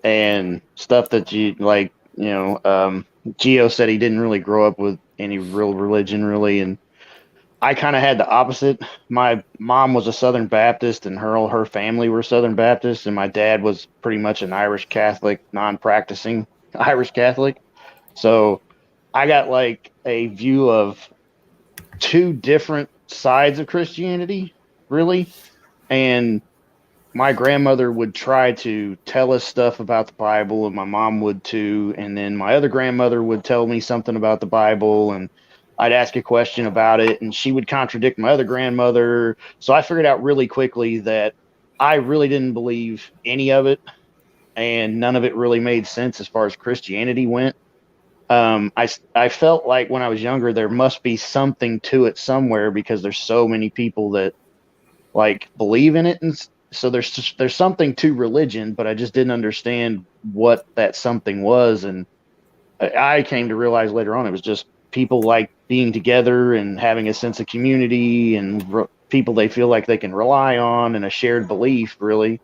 and stuff that you like. Geo said he didn't really grow up with any real religion, really, and I kind of had the opposite. My mom was a Southern Baptist, and her family were Southern Baptist, and my dad was pretty much an Irish Catholic, non-practicing Irish Catholic. So I got like a view of two different sides of Christianity, really. And my grandmother would try to tell us stuff about the Bible, and my mom would too. And then my other grandmother would tell me something about the Bible, and I'd ask a question about it, and she would contradict my other grandmother. So I figured out really quickly that I really didn't believe any of it, and none of it really made sense as far as Christianity went. I felt like when I was younger, there must be something to it somewhere because there's so many people that like believe in it, and so there's something to religion, but I just didn't understand what that something was, and I came to realize later on it was just people like being together and having a sense of community and people they feel like they can rely on and a shared belief. Really,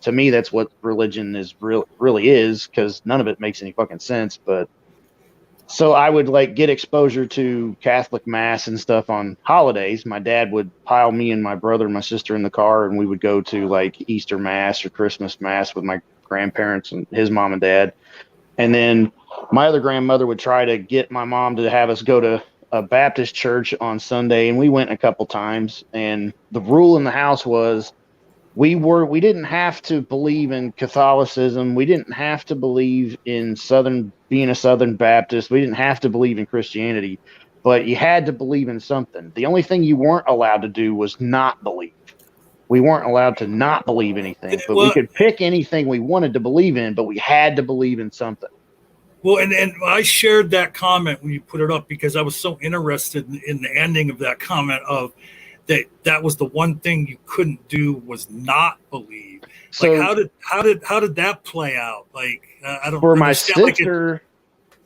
to me, that's what religion is really is, because none of it makes any fucking sense. But so I would like get exposure to Catholic mass and stuff on holidays. My dad would pile me and my brother and my sister in the car, and we would go to like Easter mass or Christmas mass with my grandparents and his mom and dad. And then my other grandmother would try to get my mom to have us go to a Baptist church on Sunday, and we went a couple times. And the rule in the house was we didn't have to believe in Catholicism. We didn't have to believe in being a Southern Baptist. We didn't have to believe in Christianity, but you had to believe in something. The only thing you weren't allowed to do was not believe. We weren't allowed to not believe anything, but we could pick anything we wanted to believe in, but we had to believe in something. Well, and I shared that comment when you put it up because I was so interested in the ending of that comment of that was the one thing you couldn't do was not believe. So like how did that play out? Like I don't for my understand. sister,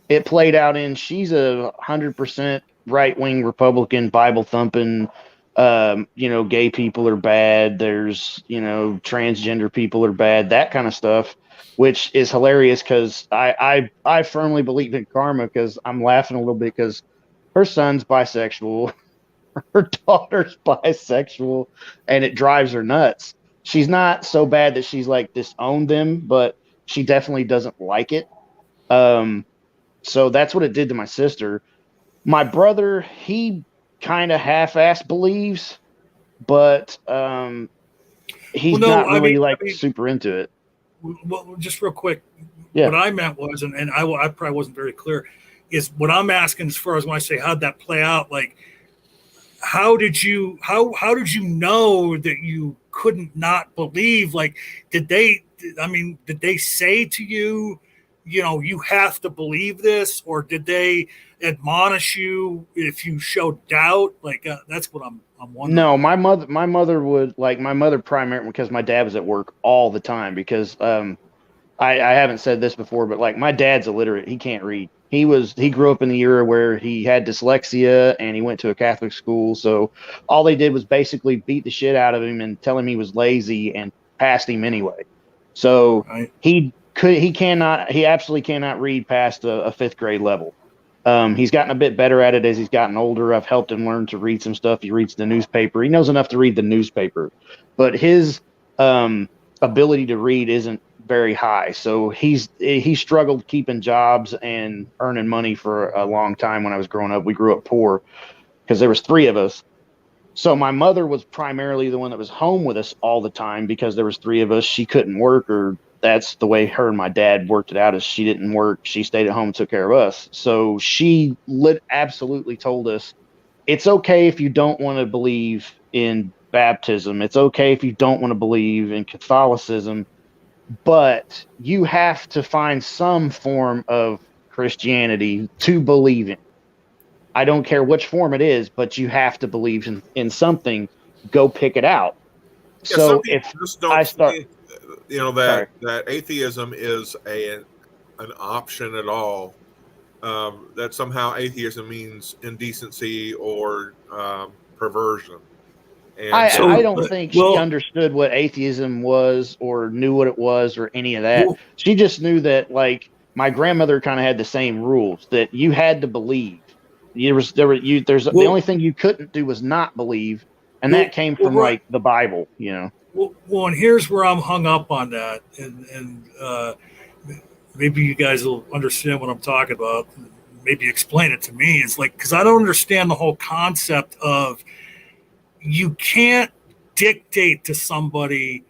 it played out in she's 100% right wing Republican, Bible thumping. Gay people are bad. There's transgender people are bad. That kind of stuff, which is hilarious because I firmly believe in karma because I'm laughing a little bit because her son's bisexual. Her daughter's bisexual, and it drives her nuts. She's not so bad that she's like disowned them, but she definitely doesn't like it. So that's what it did to my sister. My brother, he kind of half-ass believes, but he's not really super into it. Well, just real quick, Yeah. what I meant was, and I probably wasn't very clear, is what I'm asking as far as when I say how'd that play out, like how did you know that you couldn't not believe? Like, did they say to you, you have to believe this, or did they admonish you if you showed doubt? Like, that's what I'm wondering. No, my mother would my mother primarily because my dad was at work all the time because I haven't said this before, but like my dad's illiterate. He can't read. He grew up in the era where he had dyslexia and he went to a Catholic school. So all they did was basically beat the shit out of him and tell him he was lazy and passed him anyway. So Right. he absolutely cannot read past a fifth grade level. He's gotten a bit better at it as he's gotten older. I've helped him learn to read some stuff. He reads the newspaper. He knows enough to read the newspaper, but his ability to read isn't very high. So he struggled keeping jobs and earning money for a long time when I was growing up. We grew up poor because there was 3 of us. So my mother was primarily the one that was home with us all the time because there was 3 of us. She couldn't work, or that's the way her and my dad worked it out, is she didn't work. She stayed at home and took care of us. So she absolutely told us, it's okay if you don't want to believe in baptism. It's okay if you don't want to believe in Catholicism, but you have to find some form of Christianity to believe in. I don't care which form it is, but you have to believe in something. Go pick it out. Yeah, so if just don't I start, think, that atheism is an option at all. That somehow atheism means indecency or perversion. And I don't think she understood what atheism was or knew what it was or any of that. She just knew that, like, my grandmother kind of had the same rules, that you had to believe. There's the Well- only thing you couldn't do was not believe, and Well- that came well, from right. like the Bible, you know. Well, and here's where I'm hung up on that, and maybe you guys will understand what I'm talking about. Maybe explain it to me. It's like, because I don't understand the whole concept of you can't dictate to somebody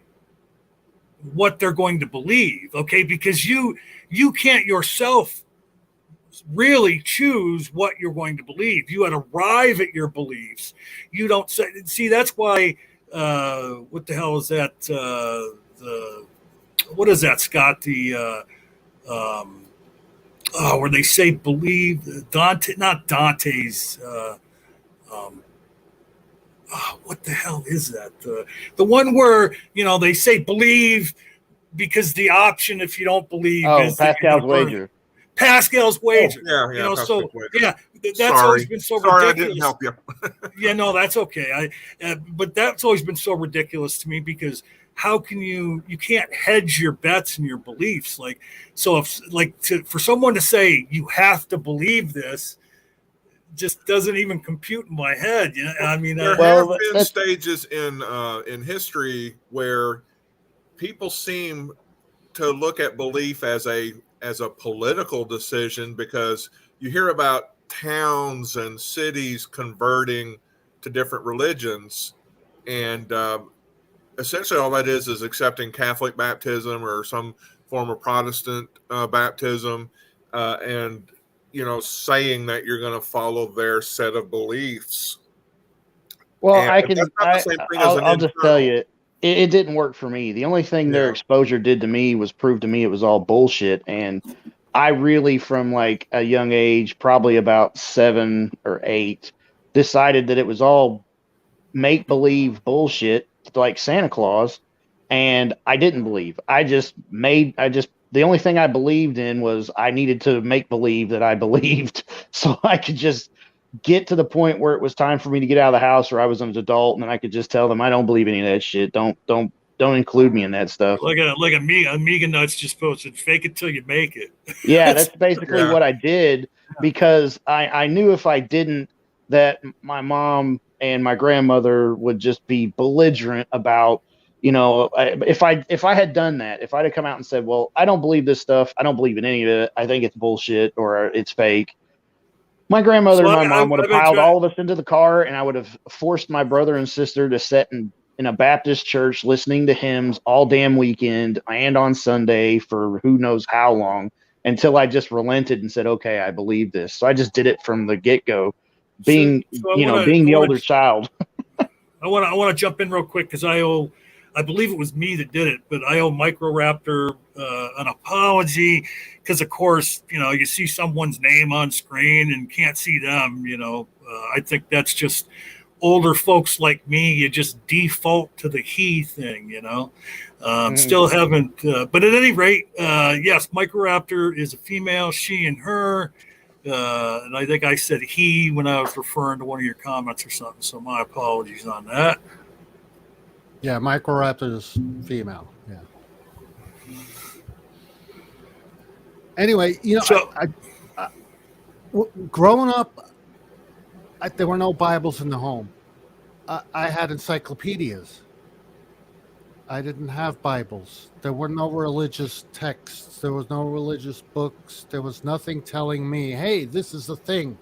what they're going to believe, okay? Because you can't yourself really choose what you're going to believe. You arrive at your beliefs. You don't say, see, that's why, what the hell is that? What is that, Scott? Where they say believe, not Dante's, what the hell is that? The one where, they say believe because the option, if you don't believe, is that you're Pascal's gonna burn. wager. Pascal's wager. Yeah, So Pascal's wager. yeah, that's Sorry. always been so Sorry, ridiculous. I didn't help you. Yeah, no, that's okay. But that's always been so ridiculous to me, because how can you can't hedge your bets and your beliefs? Like, so if for someone to say you have to believe this just doesn't even compute in my head. I mean, There Well, have been that's- stages in history where people seem to look at belief as a political decision, because you hear about towns and cities converting to different religions, and essentially all that is accepting Catholic baptism or some form of Protestant baptism, and saying that you're going to follow their set of beliefs. Well, And that's not the same thing as an I'll just tell internal. you, it didn't work for me. The only thing their Yeah. exposure did to me was prove to me it was all bullshit. And I really, from like a young age, probably about 7 or 8, decided that it was all make believe bullshit, like Santa Claus. And I didn't believe. The only thing I believed in was I needed to make believe that I believed so I could just get to the point where it was time for me to get out of the house, or I was an adult, and then I could just tell them I don't believe any of that shit. Don't include me in that stuff. like a Amiga nuts just posted, fake it till you make it. Yeah, that's basically Yeah. what I did, because I knew if I didn't, that my mom and my grandmother would just be belligerent about, if I had done that, if I'd have come out and said, well, I don't believe this stuff, I don't believe in any of it, I think it's bullshit or it's fake, my grandmother So and my I- mom would I've have been piled trying- all of us into the car, and I would have forced my brother and sister to sit in a Baptist church listening to hymns all damn weekend and on Sunday for who knows how long, until I just relented and said, okay, I believe this. So I just did it from the get-go, being being the older child. I want to jump in real quick, because I believe it was me that did it, but I owe Microraptor an apology, because of course, you see someone's name on screen and can't see them. I think that's just older folks like me. You just default to the he thing. Still haven't, but at any rate, yes, Microraptor is a female, she and her. And I think I said he when I was referring to one of your comments or something. So my apologies on that. Yeah, Microraptor's female. Yeah. Anyway, So- growing up, there were no Bibles in the home. I had encyclopedias. I didn't have Bibles. There were no religious texts. There was no religious books. There was nothing telling me, hey, this is the thing.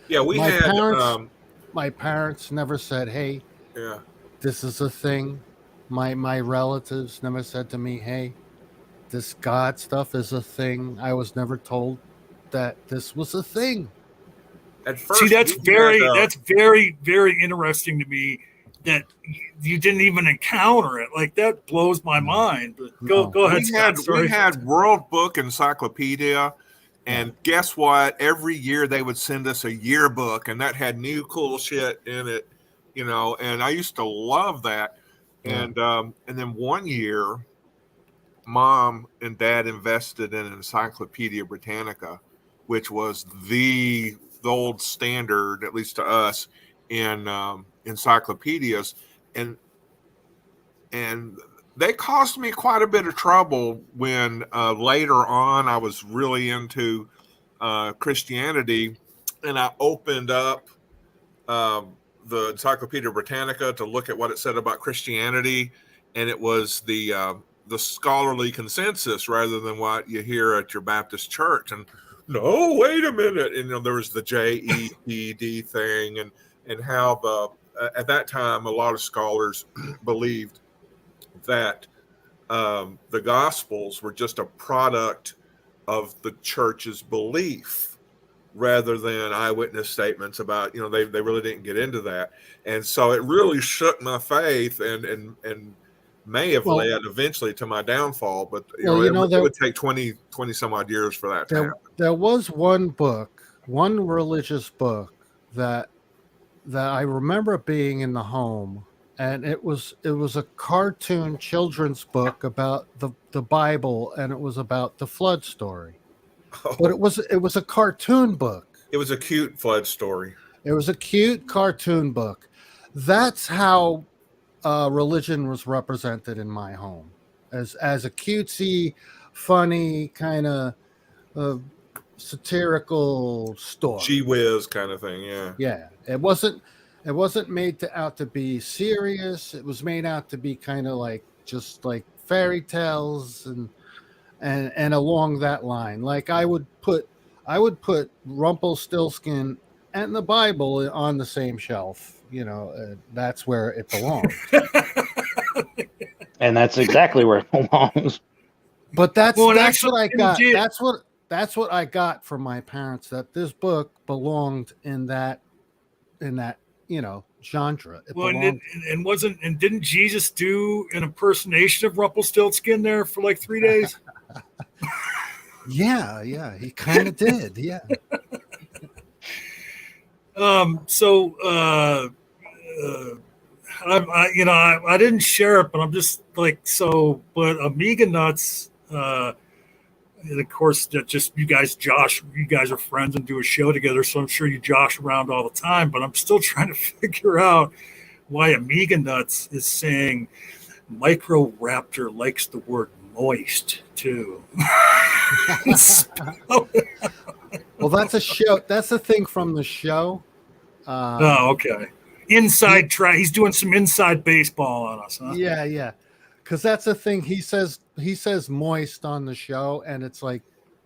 Yeah, we My had. parents- My parents never said, hey, Yeah. this is a thing. My relatives never said to me, hey, this God stuff is a thing. I was never told that this was a thing. At first, See, that's we very had, that's very very interesting to me, that you didn't even encounter it. Like, that blows my mind. But No. go ahead, we Scott. had Sorry. we had World Book Encyclopedia, and guess what? Every year they would send us a yearbook, and that had new cool shit in it, And I used to love that. Yeah. And then one year, Mom and Dad invested in Encyclopedia Britannica, which was the gold standard, at least to us, in encyclopedias, and they cost me quite a bit of trouble when later on I was really into Christianity, and I opened up the Encyclopedia Britannica to look at what it said about Christianity, and it was the scholarly consensus rather than what you hear at your Baptist church. And no, wait a minute, and there was the JEPD thing, and how at that time a lot of scholars believed that the Gospels were just a product of the church's belief rather than eyewitness statements about, they really didn't get into that. And so it really shook my faith and may have led eventually to my downfall. But, it would take 20 some odd years for that to happen. There was one religious book that I remember being in the home, and it was a cartoon children's book about the Bible, and it was about the flood story. But it was a cartoon book. It was a cute flood story. It was a cute cartoon book. That's how religion was represented in my home, as a cutesy, funny kind of satirical story. Gee whiz kind of thing, yeah. Yeah, it wasn't made out to be serious. It was made out to be kind of like just like fairy tales and along that line. Like I would put Rumpelstiltskin and the Bible on the same shelf. That's where it belongs. And that's exactly where it belongs. But that's what I got. That's what I got from my parents, that this book belonged in that genre. And didn't Jesus do an impersonation of Rumpelstiltskin there for like 3 days? Yeah, he kind of did. Yeah. I didn't share it, but I'm just like, but Amiga Nuts, and of course, that just you guys are friends and do a show together, so I'm sure you josh around all the time, but I'm still trying to figure out why Amiga Nuts is saying Micro Raptor likes the word moist too. Well, that's a show. That's the thing from the show. Okay. Inside try. He's doing some inside baseball on us, huh? Yeah. Because that's the thing. He says moist on the show, and it's like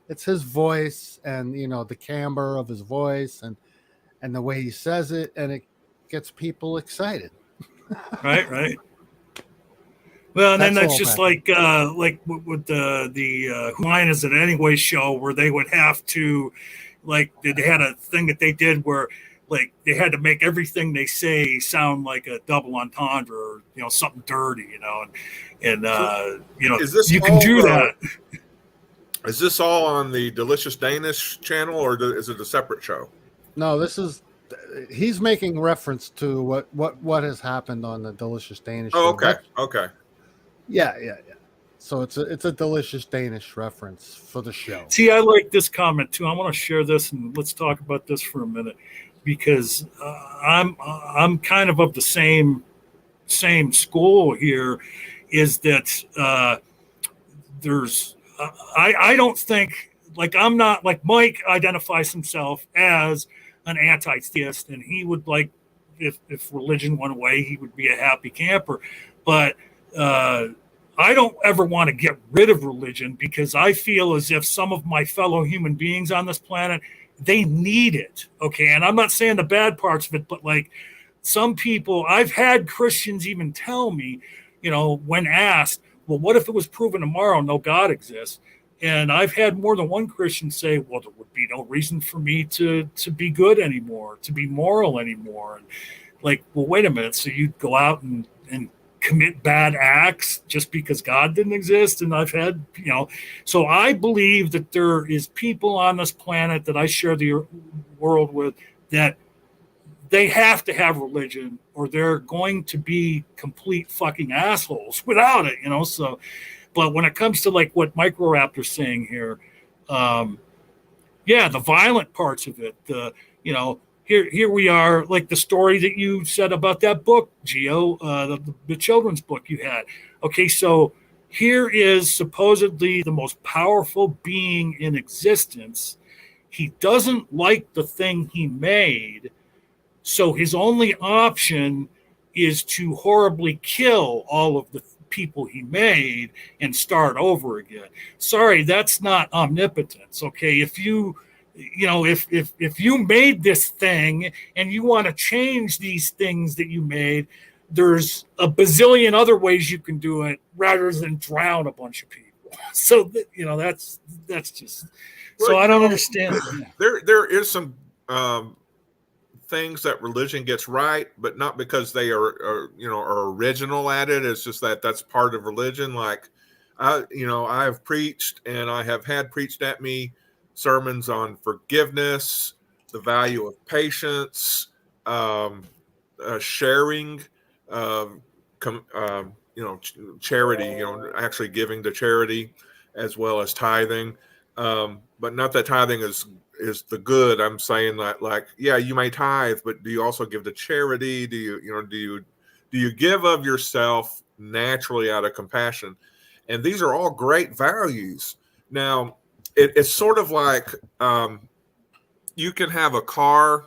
it's his voice and the timbre of his voice and the way he says it, and it gets people excited. Right. Well, and then that's just like with the Who Line Is It Anyway show, where they would have to, like, they had a thing that they did where, like, they had to make everything they say sound like a double entendre or something dirty, and is this you can do that. Is this all on the Delicious Danish channel, or is it a separate show? No, he's making reference to what has happened on the Delicious Danish show. Okay. Okay. Yeah. So it's a Delicious Danish reference for the show. See, I like this comment too. I want to share this, and let's talk about this for a minute, because I'm kind of the same school here. Is that there's I don't think, like, I'm not like Mike identifies himself as an anti-theist, and he would, like, if religion went away, he would be a happy camper, but I don't ever want to get rid of religion, because I feel as if some of my fellow human beings on this planet, they need it. Okay. And I'm not saying the bad parts of it, but like some people, I've had Christians even tell me, when asked, well, what if it was proven tomorrow no God exists? And I've had more than one Christian say, well, there would be no reason for me to be good anymore, to be moral anymore. And like, well, wait a minute. So you'd go out and commit bad acts just because God didn't exist? And I've had, so I believe that there is people on this planet that I share the world with that they have to have religion, or they're going to be complete fucking assholes without it, so, but when it comes to like what Micro Raptor's saying here, the violent parts of it, here we are, like the story that you said about that book, Geo, the children's book you had. Okay, so here is supposedly the most powerful being in existence. He doesn't like the thing he made, so his only option is to horribly kill all of the people he made and start over again. Sorry, that's not omnipotence. Okay, if you made this thing and you want to change these things that you made, there's a bazillion other ways you can do it rather than drown a bunch of people. So that's just. So I don't understand. There is some things that religion gets right, but not because they are original at it. It's just that's part of religion. Like I have preached and I have had preached at me sermons on forgiveness, the value of patience, sharing, charity, actually giving to charity, as well as tithing. But not that tithing is the good. I'm saying that, like, yeah, you may tithe, but do you also give to charity? Do you give of yourself naturally out of compassion? And these are all great values. Now, it's sort of like you can have a car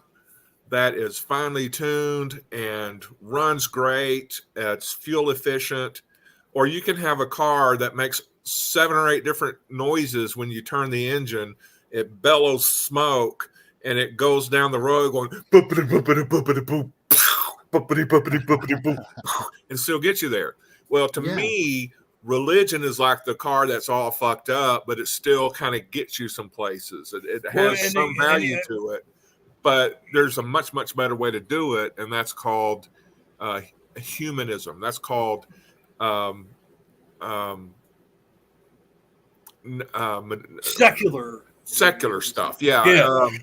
that is finely tuned and runs great, it's fuel efficient, or you can have a car that makes 7 or 8 different noises when you turn the engine. It bellows smoke and it goes down the road going boopity boopity boopity boop, boopity boopity boopity boop, and still get you there. Well, to me, religion is like the car that's all fucked up, but it still kind of gets you some places. It has some value to it, but there's a much, much better way to do it, and that's called humanism. That's called secular stuff. Yeah. And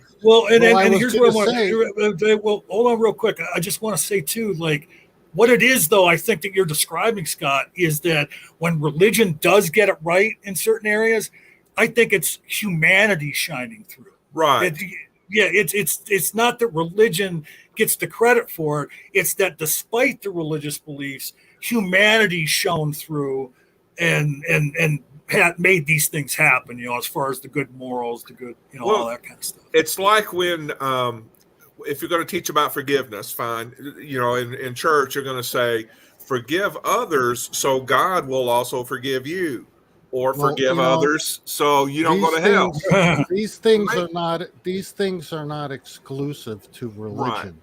here's what I want to say. Well, hold on real quick. I just want to say too, like, what it is, though, I think that you're describing, Scott, is that when religion does get it right in certain areas, I think it's humanity shining through. Right. It's not that religion gets the credit for it. It's that despite the religious beliefs, humanity shone through and made these things happen, as far as the good morals, the good, all that kind of stuff. It's like when, if you're going to teach about forgiveness, fine. In church, you're going to say, forgive others so God will also forgive you, or forgive others so you don't go to hell. These things are not exclusive to religion.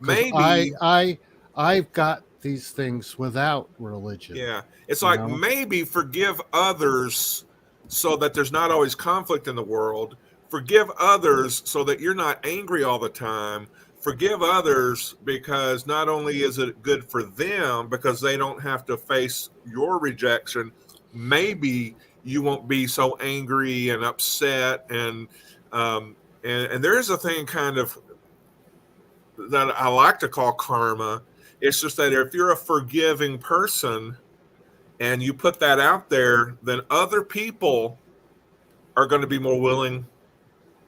Right. Because I've got these things without religion. Yeah. It's like maybe forgive others so that there's not always conflict in the world. Forgive others so that you're not angry all the time. Forgive others because not only is it good for them because they don't have to face your rejection, maybe you won't be so angry and upset. And there is a thing kind of that I like to call karma. It's just that if you're a forgiving person and you put that out there, then other people are going to be more willing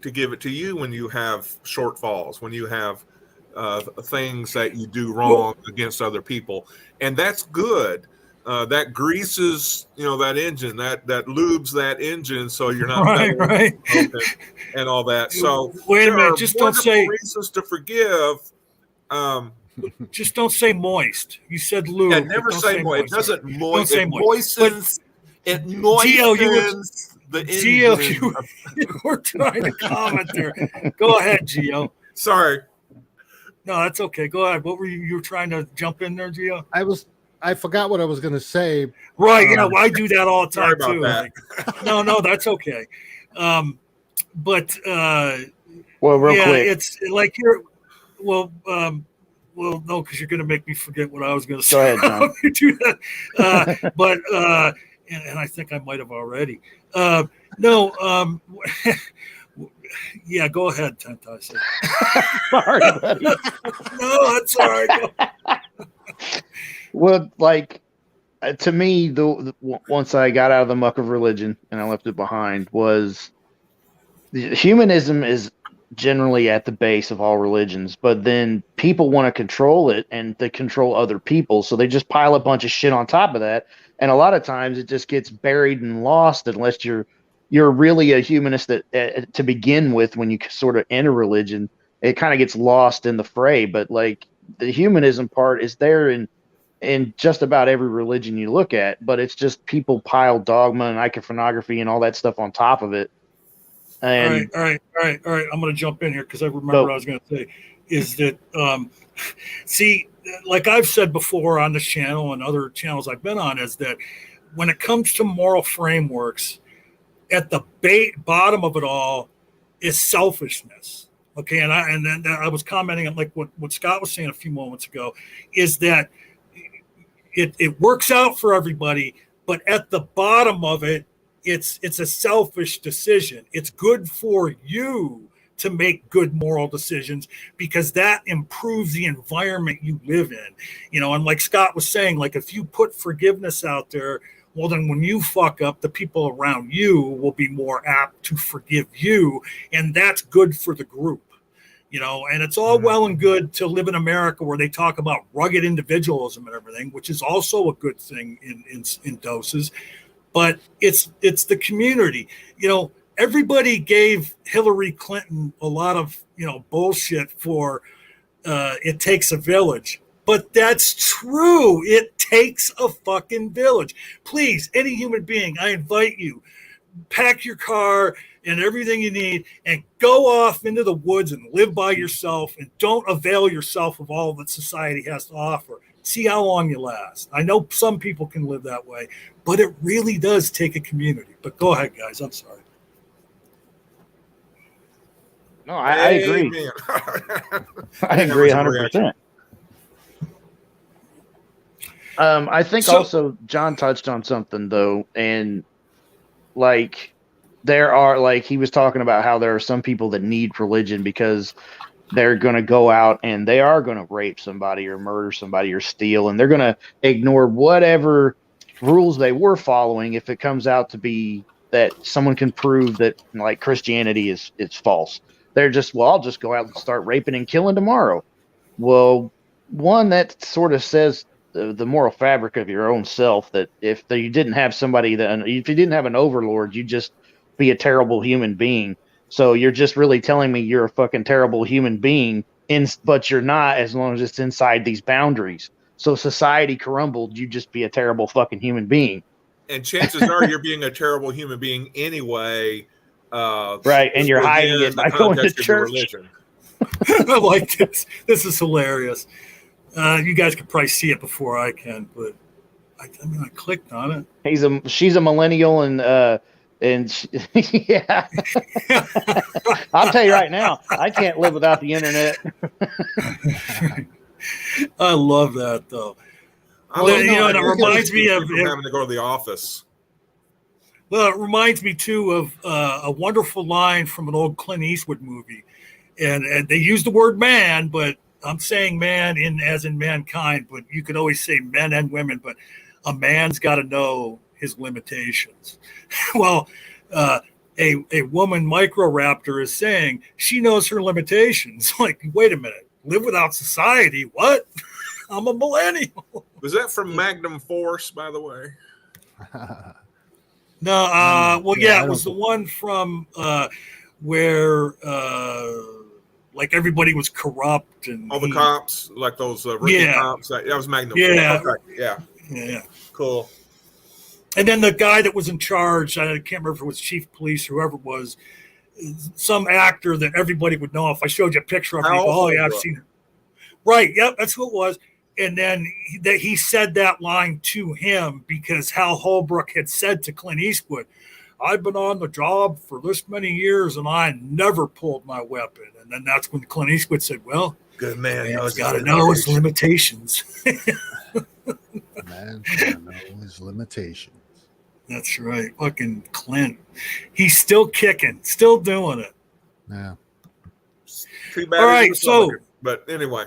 to give it to you when you have shortfalls, when you have things that you do wrong against other people. And that's good. That greases, that engine, that lubes that engine, so you're not right. and all that. So wait a minute, just don't say reasons to forgive. Just don't say moist. You said lube. Yeah, never say moist. It doesn't moist. It moistens. It moistens the engine. Geo, you were trying to comment there. Go ahead, Geo. Sorry. No, that's okay. Go ahead. What were you were trying to jump in there, Geo? I forgot what I was going to say. Right. I do that all the time too. That. No, that's okay. Real quick. It's like no, because you're going to make me forget what I was going to say. Go ahead, John. Do that. And I think I might have already. Yeah, go ahead, Tentai. Sorry, buddy. No, that's all right. Well, like, to me, once I got out of the muck of religion and I left it behind, was humanism is generally at the base of all religions, but then people want to control it and they control other people, so they just pile a bunch of shit on top of that, and a lot of times it just gets buried and lost unless you're you're really a humanist that to begin with, when you sort of enter religion, it kind of gets lost in the fray. But like the humanism part is there in just about every religion you look at, but it's just people pile dogma and iconography and all that stuff on top of it. And all right. I'm going to jump in here because I remember Go. what I was going to say is that, see, like I've said before on this channel and other channels I've been on, is that when it comes to moral frameworks, at the bottom of it all is selfishness. Okay, and then I was commenting on like what Scott was saying a few moments ago, is that it works out for everybody, but at the bottom of it, it's a selfish decision. It's good for you to make good moral decisions because that improves the environment you live in. You know, and like Scott was saying, like if you put forgiveness out there, well, then when you fuck up, the people around you will be more apt to forgive you, and that's good for the group. You know, and it's all well and good to live in America where they talk about rugged individualism and everything, which is also a good thing in doses. But it's the community. You know, everybody gave Hillary Clinton a lot of, you know, bullshit for it takes a village. But that's true. It takes a fucking village. Please, any human being, I invite you, pack your car and everything you need and go off into the woods and live by yourself and don't avail yourself of all that society has to offer. See how long you last. I know some people can live that way, but it really does take a community. But go ahead, guys. I'm sorry. No, I agree. I agree 100%. I think also John touched on something though, and like there are, like he was talking about how there are some people that need religion because they're going to go out and they are going to rape somebody or murder somebody or steal, and they're going to ignore whatever rules they were following if it comes out to be that someone can prove that like Christianity is false. They're just, well, I'll just go out and start raping and killing tomorrow. Well, one, that sort of says the moral fabric of your own self, that if you didn't have somebody that, if you didn't have an overlord, you'd just be a terrible human being. So you're just really telling me you're a fucking terrible human being, but you're not, as long as it's inside these boundaries. So society crumbled, you just be a terrible fucking human being. And chances are you're being a terrible human being anyway. Right, and you're hiding it by going to church. I like this. This is hilarious. You guys can probably see it before I can, but I mean, I clicked on it. She's a millennial, and yeah. I'll tell you right now, I can't live without the internet. I love that though. Well, you know, and it reminds me of having to go to the office. Well, it reminds me too of a wonderful line from an old Clint Eastwood movie, and they use the word man, but I'm saying man as in mankind, but you could always say men and women, but a man's got to know his limitations. Well, a woman micro-raptor is saying she knows her limitations. Like, wait a minute, live without society? What? I'm a millennial. Was that from Magnum Force, by the way? No, well, yeah, it was the one from where like everybody was corrupt and all the cops, like those rookie cops. That was Magnum. Yeah, Force. Okay. Yeah, cool. And then the guy that was in charge, I can't remember if it was chief of police, whoever it was, some actor that everybody would know. If I showed you a picture of him, oh yeah, I've seen it. Right, yep, that's who it was. And then he said that line to him because Hal Holbrook had said to Clint Eastwood, I've been on the job for this many years and I never pulled my weapon. And then that's when Clint Eastwood said, well, good man, he's got to know his limitations. Man's got to know his limitations. That's right. Fucking Clint. He's still kicking, still doing it. Yeah. Too bad. All right, so. But anyway.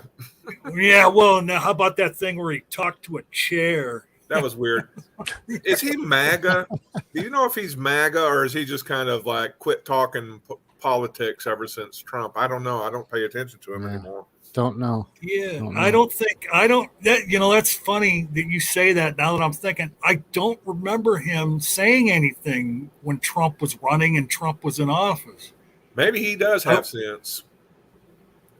Yeah, well, now how about that thing where he talked to a chair? That was weird. Is he MAGA? Do you know if he's MAGA or is he just kind of like quit talking politics ever since Trump? I don't know. I don't pay attention to him anymore. Don't know. Yeah, Don't know. I don't, that's funny that you say that now that I'm thinking. I don't remember him saying anything when Trump was running and Trump was in office. Maybe he does have sense.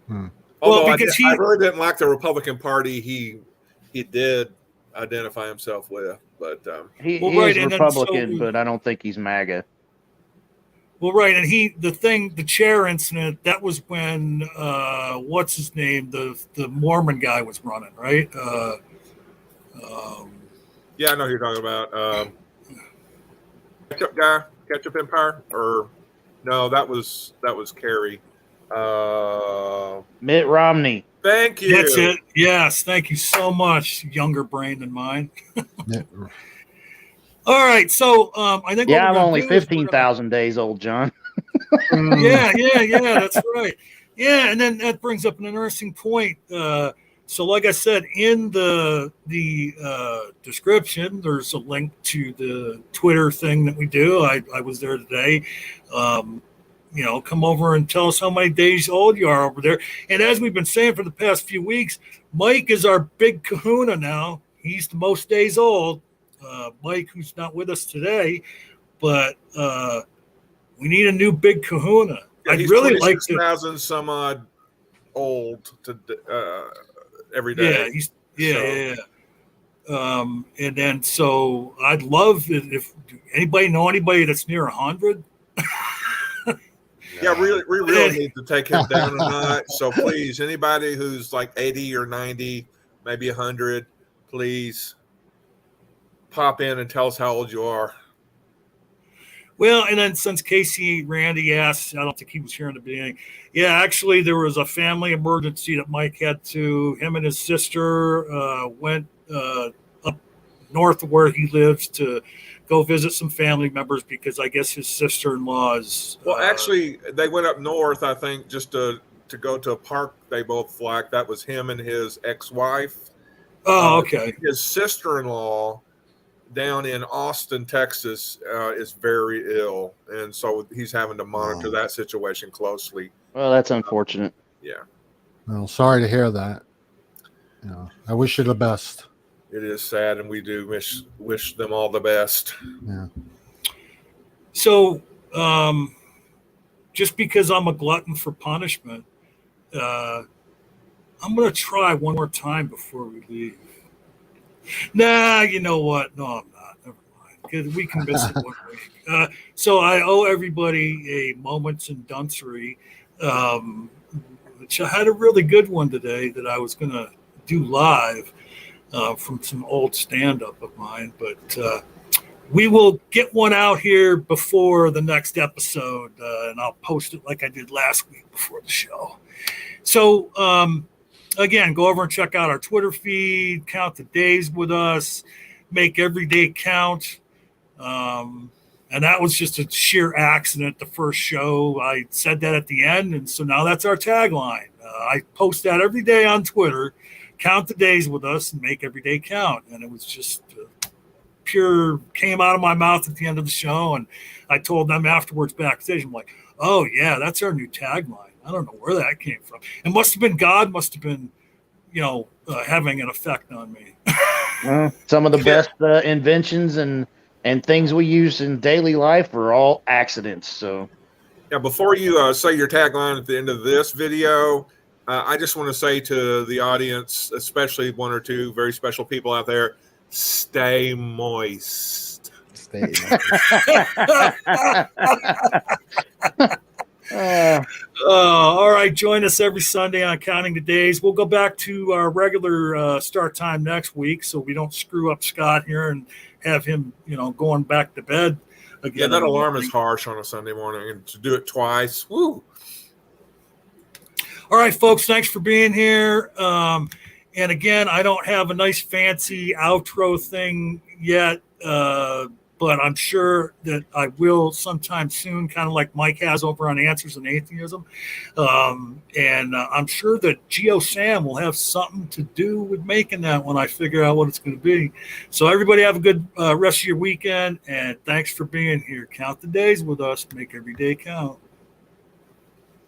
Hmm. Although Well, because I really didn't like the Republican Party he did identify himself with, but He right, is and then Republican, but I don't think he's MAGA. Well, right, and the chair incident, that was when what's his name, the Mormon guy was running, right? yeah, I know who you're talking about. Ketchup guy, Ketchup Empire, or no, that was Kerry. Mitt Romney. Thank you. That's it. Yes, thank you so much. Younger brain than mine. Yeah. All right, so I think Yeah, what I'm we're only gonna do is 15,000 days old, John. yeah, that's right. Yeah, and then that brings up an interesting point. So, like I said, in the description, there's a link to the Twitter thing that we do. I was there today. Come over and tell us how many days old you are over there. And as we've been saying for the past few weeks, Mike is our big kahuna now. He's the most days old. Mike, who's not with us today, but we need a new big kahuna. Yeah, I'd really like to. 26,000 some odd old to every day. Yeah. And then so I'd love if anybody know anybody that's near 100. Yeah, we really need to take him down a notch. So please, anybody who's like 80 or 90, maybe 100, please pop in and tell us how old you are. Well, and then since Randy asked, I don't think he was here in the beginning. Yeah, actually, there was a family emergency that Mike had to. Him and his sister went up north of where he lives to go visit some family members because I guess his sister-in-law is. Well, actually, they went up north, I think, just to go to a park they both liked. That was him and his ex-wife. Oh, okay. His sister-in-law down in Austin, Texas, is very ill, and so he's having to monitor that situation closely. Well, that's unfortunate. Yeah. Well, sorry to hear that. I wish you the best. It is sad, and we do wish them all the best. Yeah. So, just because I'm a glutton for punishment, I'm going to try one more time before we leave. Nah, you know what? No, I'm not. Never mind. Because we can miss it 1 week. So I owe everybody a Moments in Dunsery, which I had a really good one today that I was going to do live from some old stand-up of mine. But we will get one out here before the next episode, and I'll post it like I did last week before the show. So, again, go over and check out our Twitter feed, count the days with us, make every day count. And that was just a sheer accident. The first show, I said that at the end. And so now that's our tagline. I post that every day on Twitter, count the days with us and make every day count. And it was just pure came out of my mouth at the end of the show. And I told them afterwards backstage, I'm like, oh yeah, that's our new tagline. I don't know where that came from. It must have been God, must have been, having an effect on me. Some of the best inventions and things we use in daily life are all accidents. So, yeah, before you say your tagline at the end of this video, I just want to say to the audience, especially one or two very special people out there, stay moist. Stay moist. All right. Join us every Sunday on Counting the Days. We'll go back to our regular start time next week so we don't screw up Scott here and have him, going back to bed again. Yeah, that alarm is harsh on a Sunday morning, and to do it twice, woo. All right, folks, thanks for being here. And again, I don't have a nice fancy outro thing yet, but I'm sure that I will sometime soon, kind of like Mike has over on Answers in Atheism. And I'm sure that Geo Sam will have something to do with making that when I figure out what it's going to be. So everybody have a good rest of your weekend, and thanks for being here. Count the days with us. Make every day count.